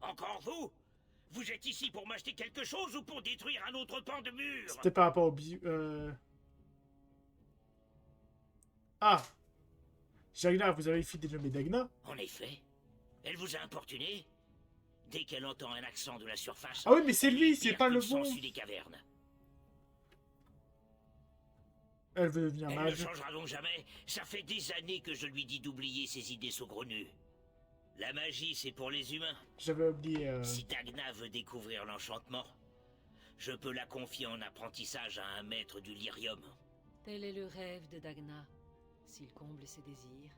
Encore vous? Vous êtes ici pour m'acheter quelque chose ou pour détruire un autre pan de mur? C'était par rapport au Ah! Jagna, vous avez fait dénommer Dagna? En effet. Elle vous a importuné? Dès qu'elle entend un accent de la surface... Ah oui, mais c'est lui, c'est pas le bon! Des cavernes. Elle veut devenir mage. Elle ne changera donc jamais. Ça fait des années que je lui dis d'oublier ses idées saugrenues. La magie, c'est pour les humains. J'avais oublié... Si Dagna veut découvrir l'enchantement, je peux la confier en apprentissage à un maître du lyrium. Tel est le rêve de Dagna, s'il comble ses désirs.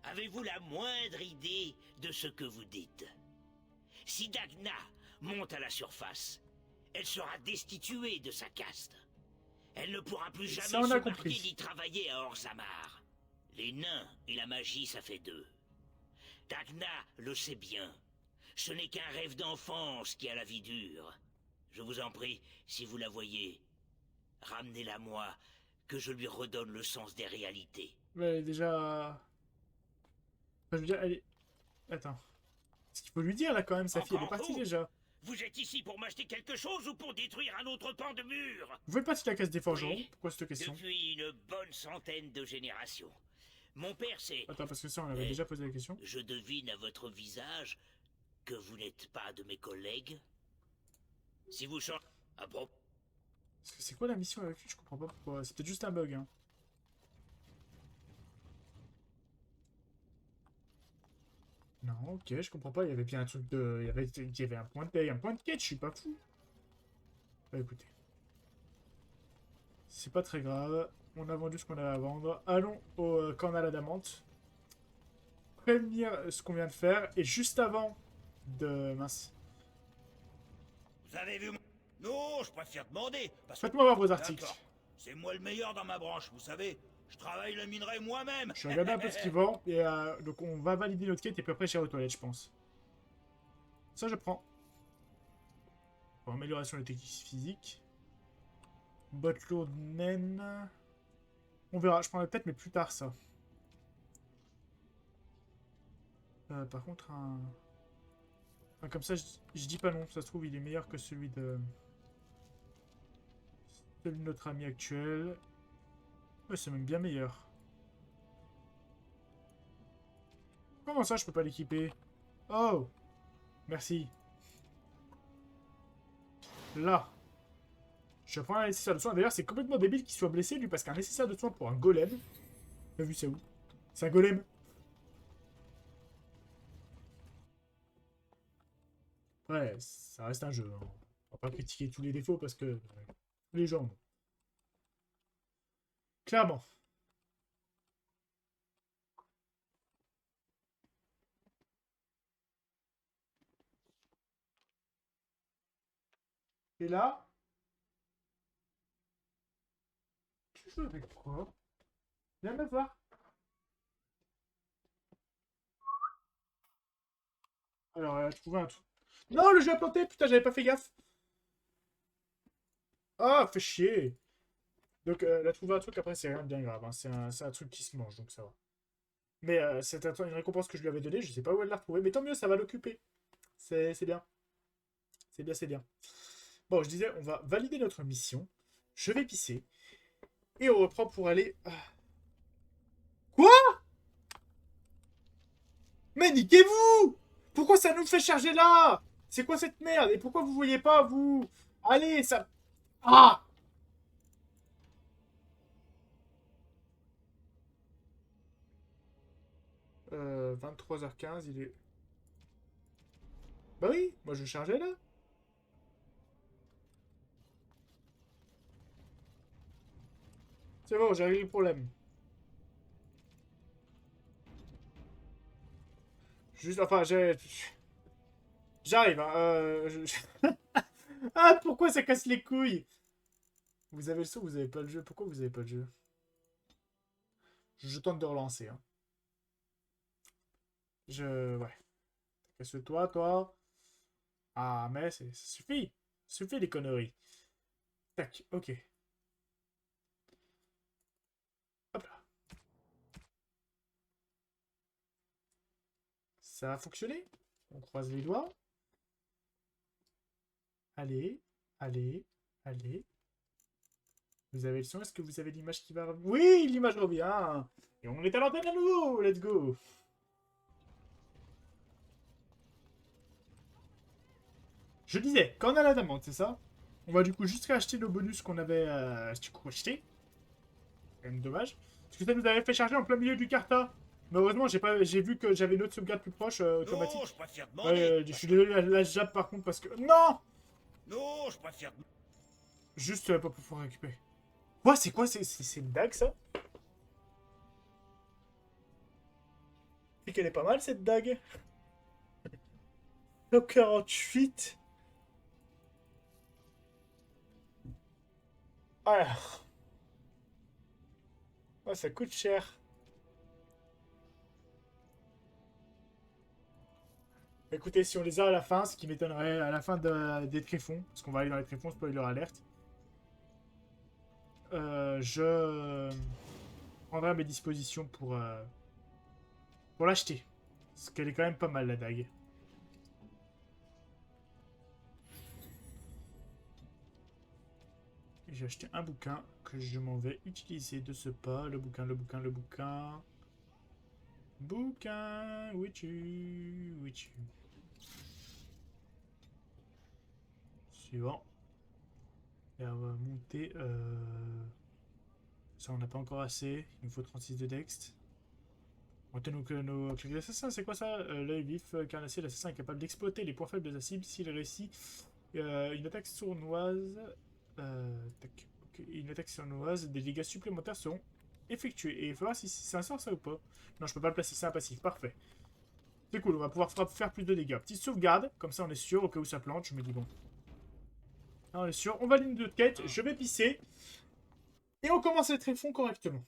Avez-vous la moindre idée de ce que vous dites? Si Dagna monte à la surface, elle sera destituée de sa caste. Elle ne pourra plus jamais se marier ni travailler à Orzammar. Les nains et la magie, ça fait deux. Dagna le sait bien. Ce n'est qu'un rêve d'enfance qui a la vie dure. Je vous en prie, si vous la voyez, ramenez-la moi, que je lui redonne le sens des réalités. Mais déjà... Enfin, je veux dire, elle est... Attends. Ce qu'il faut lui dire, là, quand même, sa fille, elle est partie, déjà. Vous êtes ici pour m'acheter quelque chose ou pour détruire un autre pan de mur? Vous faites partie de la case des forgerons? Oui, pourquoi cette question? Depuis une bonne centaine de générations. Mon père, c'est... Attends, parce que ça, on avait déjà posé la question. Je devine à votre visage que vous n'êtes pas de mes collègues. Si vous changez... Ah bon? C'est quoi la mission avec lui? Je comprends pas pourquoi. C'est peut-être juste un bug, hein. Non, ok, je comprends pas. Il y avait bien un truc de... Il y avait un point de paye, un point de quête, je suis pas fou. Bah écoutez. C'est pas très grave. On a vendu ce qu'on avait à vendre. Allons au camp à la Damante. Prévenir ce qu'on vient de faire. Et juste avant de... Mince. Vous avez vu mon... Non, je préfère demander. Faites-moi voir vos articles. C'est moi le meilleur dans ma branche, vous savez. Je travaille le minerai moi-même. Je vais regarder un peu ce qu'ils vendent. Et donc on va valider notre quête et puis après j'irai aux toilettes, je pense. Ça, je prends. Pour amélioration de technique physique. Botte lourde naine. On verra, je prendrai peut-être, mais plus tard ça. Par contre, un comme ça, je dis pas non. Ça se trouve, il est meilleur que celui de notre ami actuel. Ouais, c'est même bien meilleur. Comment ça, je peux pas l'équiper? Oh! Merci. Là. Je prends un nécessaire de soin. D'ailleurs, c'est complètement débile qu'il soit blessé, lui, parce qu'un nécessaire de soin pour un golem... T'as vu, c'est où? C'est un golem. Ouais, ça reste un jeu. Hein. On va pas critiquer tous les défauts, parce que... les gens... Clairement. Et là... Tu joues avec quoi? Viens me voir. Alors, elle a trouvé un truc. Non, le jeu a planté! Putain, j'avais pas fait gaffe. Ah, fait chier. Donc, elle a trouvé un truc, après, c'est rien de bien grave. Hein. C'est un truc qui se mange, donc ça va. Mais c'est une récompense que je lui avais donnée. Je sais pas où elle l'a retrouvée. Mais tant mieux, ça va l'occuper. C'est bien. C'est bien, c'est bien. Bon, je disais, on va valider notre mission. Je vais pisser. Et on reprend pour aller... Quoi? Mais niquez-vous! Pourquoi ça nous fait charger là? C'est quoi cette merde? Et pourquoi vous voyez pas, vous? Allez, ça... Ah! Euh, 23h15, il est... Bah oui, moi je chargeais là. C'est bon, j'ai réglé le problème. Juste, enfin, j'arrive, hein. Ah, pourquoi ça casse les couilles? Vous avez le son, vous avez pas le jeu. Pourquoi vous avez pas le jeu? Je tente de relancer, hein. Ouais. Casse-toi, toi. Ah, mais ça suffit. Ça suffit, les conneries. Tac, ok. Hop là. Ça a fonctionné. On croise les doigts. Allez, allez, allez. Vous avez le son? Est-ce que vous avez l'image qui va revenir? Oui, l'image revient. Et on est à l'antenne à nouveau. Let's go. Je disais, quand on a la demande, c'est ça? On va du coup juste réacheter nos bonus qu'on avait du coup acheté. C'est quand même dommage. Parce que ça nous avait fait charger en plein milieu du Carta. Mais heureusement, j'ai vu que j'avais une autre sauvegarde plus proche, automatique. Non, je préfère demander. Je suis désolé, la jappe par contre, parce que... Non! Non, je préfère... Juste pour pouvoir récupérer. Ouais, c'est quoi? C'est une dague, ça? Et qu'elle est pas mal, cette dague. 48. Alors. Oh, ça coûte cher. Écoutez, si on les a à la fin, ce qui m'étonnerait à la fin des tréfonds, parce qu'on va aller dans les tréfonds, spoiler alerte, je prendrai à mes dispositions pour l'acheter. Parce qu'elle est quand même pas mal, la dague. J'ai acheté un bouquin que je m'en vais utiliser de ce pas. Le bouquin. Bouquin, où es-tu? Suivant. Et on va monter. Ça, on n'a pas encore assez. Il nous faut 36 de dext. On tient donc nos clés d'assassin. C'est quoi ça? L'œil vif, carnassier, l'assassin est capable d'exploiter les points faibles de sa cible s'il réussit une attaque sournoise. Tac. Okay. Une attaque sournoise, des dégâts supplémentaires seront effectués. Et il faut voir si c'est un sort ça ou pas. Non, je peux pas le placer, c'est un passif. Parfait. C'est cool, on va pouvoir faire plus de dégâts. Petite sauvegarde, comme ça on est sûr, au cas où ça plante, je me dis bon. Là, on est sûr, on valide notre quête, je vais pisser. Et on commence les tréfonds correctement.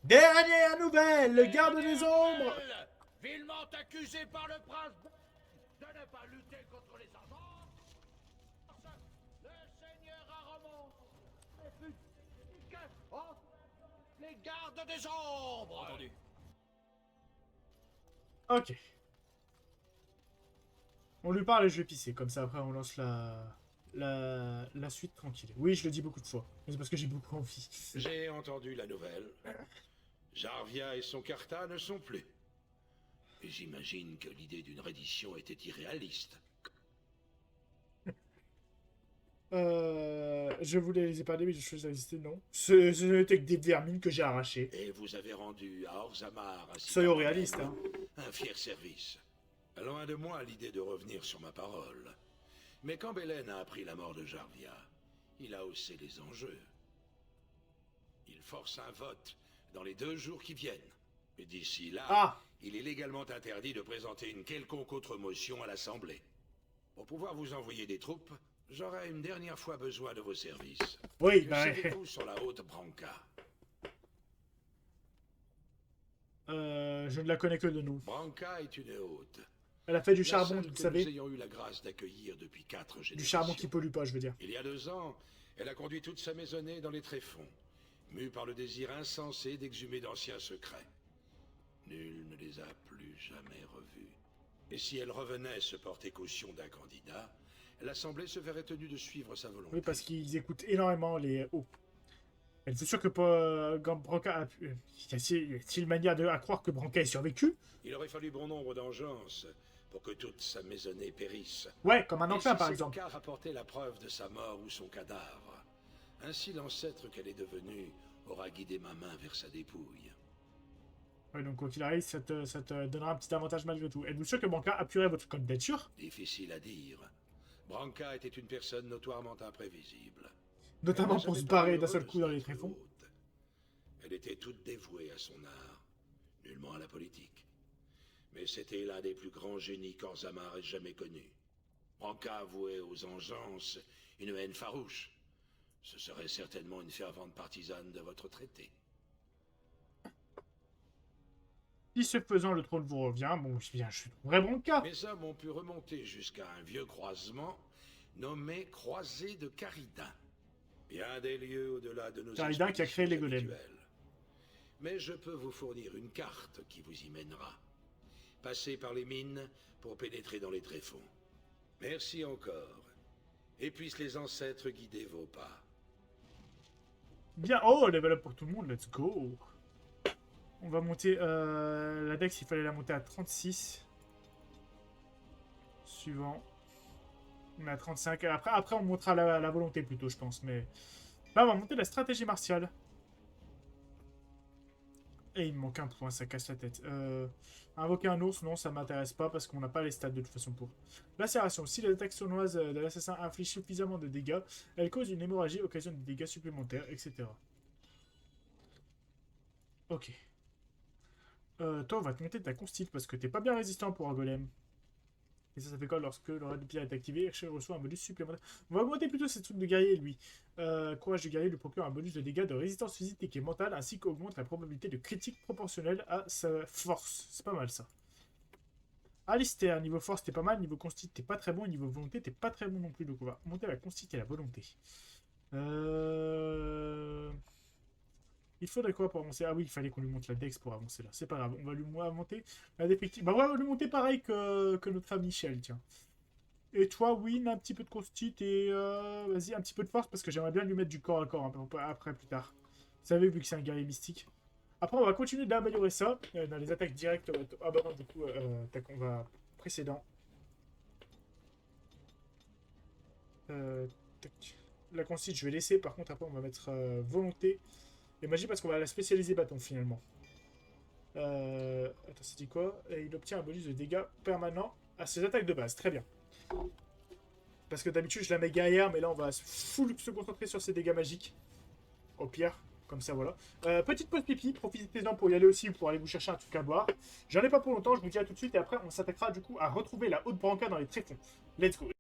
Dernière nouvelle, le garde des ombres. Vilement accusé par le prince de ne pas lutter contre les enfants. Le seigneur Aramon les gardes des ombres. Entendu. Ok. On lui parle et je vais pisser, comme ça après on lance la suite tranquille. Oui, je le dis beaucoup de fois, mais c'est parce que j'ai beaucoup envie. J'ai entendu la nouvelle. Jarvia et son Carta ne sont plus. Et j'imagine que l'idée d'une reddition était irréaliste. Je voulais les épargner, mais je choisi d'exister, non. Ce n'était que des vermines que j'ai arrachées. Et vous avez rendu à Orzammar soyons réalistes, hein. Un fier service. Loin de moi l'idée de revenir sur ma parole. Mais quand Belen a appris la mort de Jarvia, il a haussé les enjeux. Il force un vote dans les 2 jours qui viennent. Et d'ici là, il est légalement interdit de présenter une quelconque autre motion à l'Assemblée. Pour pouvoir vous envoyer des troupes, j'aurai une dernière fois besoin de vos services. Oui, que bah... savez-vous sur la haute Branca? Je ne la connais que de nous. Branca est une haute. Elle a fait du charbon, vous Nous savez. ayons eu la grâce d'accueillir depuis 4 générations. Du charbon qui pollue pas, je veux dire. Il y a 2 ans, elle a conduit toute sa maisonnée dans les tréfonds, mue par le désir insensé d'exhumer d'anciens secrets. Nul ne les a plus jamais revus. Et si elle revenait se porter caution d'un candidat, l'Assemblée se verrait tenue de suivre sa volonté. Oui, parce qu'ils écoutent énormément les hauts. Elle est sûre que Branca a pu... Y a-t-il manière à croire que Branca ait survécu? Il aurait fallu bon nombre d'engeances pour que toute sa maisonnée périsse. Ouais, comme un enclin, par exemple. Et si rapporter la preuve de sa mort ou son cadavre, ainsi l'ancêtre qu'elle est devenue aura guidé ma main vers sa dépouille. Ouais, donc quoi qu'il arrive, ça te donnera un petit avantage malgré tout. Êtes-vous sûr que Branca appuierait votre candidature? Difficile à dire. Branca était une personne notoirement imprévisible. Notamment pour se barrer d'un seul coup dans les tréfonds. Elle était toute dévouée à son art, nullement à la politique. Mais c'était l'un des plus grands génies qu'Orzammar ait jamais connu. Branca avouait aux engeances une haine farouche. Ce serait certainement une fervente partisane de votre traité. Si ce faisant, le trône vous revient, bon, bien, je suis vrai Branca. Mes hommes ont pu remonter jusqu'à un vieux croisement nommé Croisée de Caridin. Bien des lieux au-delà de nos Caridin qui a créé les golems. Mais je peux vous fournir une carte qui vous y mènera. Passez par les mines pour pénétrer dans les tréfonds. Merci encore. Et puissent les ancêtres guider vos pas. Bien, oh, level up pour tout le monde, let's go. On va monter la dex, il fallait la monter à 36. Suivant. On est à 35. Après on montera la volonté plutôt, je pense. Mais là, on va monter la stratégie martiale. Et il me manque un point, ça casse la tête. Invoquer un ours, non, ça m'intéresse pas parce qu'on n'a pas les stats de toute façon pour. Lacération. Si l'attaque sournoise de l'assassin inflige suffisamment de dégâts, elle cause une hémorragie, occasionne des dégâts supplémentaires, etc. Ok. Toi, on va te monter ta constite parce que t'es pas bien résistant pour un golem. Et ça fait quoi lorsque le raid de pierre est activé? Archer reçoit un bonus supplémentaire. On va augmenter plutôt ces trucs de guerrier, lui. Courage du guerrier lui procure un bonus de dégâts de résistance physique et mentale, ainsi qu'augmente la probabilité de critique proportionnelle à sa force. C'est pas mal ça. Alistair, niveau force t'es pas mal, niveau constite t'es pas très bon, et niveau volonté t'es pas très bon non plus. Donc on va monter la constite et la volonté. Il faudrait quoi pour avancer? Ah oui, il fallait qu'on lui monte la dex pour avancer là. C'est pas grave, on va lui monter la défective. Bah on va lui monter pareil que notre ami Michel, tiens. Et toi, Win, un petit peu de constite et vas-y, un petit peu de force parce que j'aimerais bien lui mettre du corps à corps après, plus tard. Vous savez, vu que c'est un guerrier mystique. Après, on va continuer d'améliorer ça dans les attaques directes. Ah bah non, du coup, on va précédent. La constite, je vais laisser. Par contre, après, on va mettre volonté. Et magie parce qu'on va la spécialiser bâton finalement. Attends, c'est dit quoi? Et il obtient un bonus de dégâts permanent à ses attaques de base. Très bien. Parce que d'habitude je la mets guerrière, mais là on va se concentrer sur ses dégâts magiques. Au pire, comme ça voilà. Petite pause pipi, profitez-en pour y aller aussi, pour aller vous chercher un truc à boire. J'en ai pas pour longtemps, je vous dis à tout de suite et après on s'attaquera du coup à retrouver la haute branca dans les tréfonds. Let's go.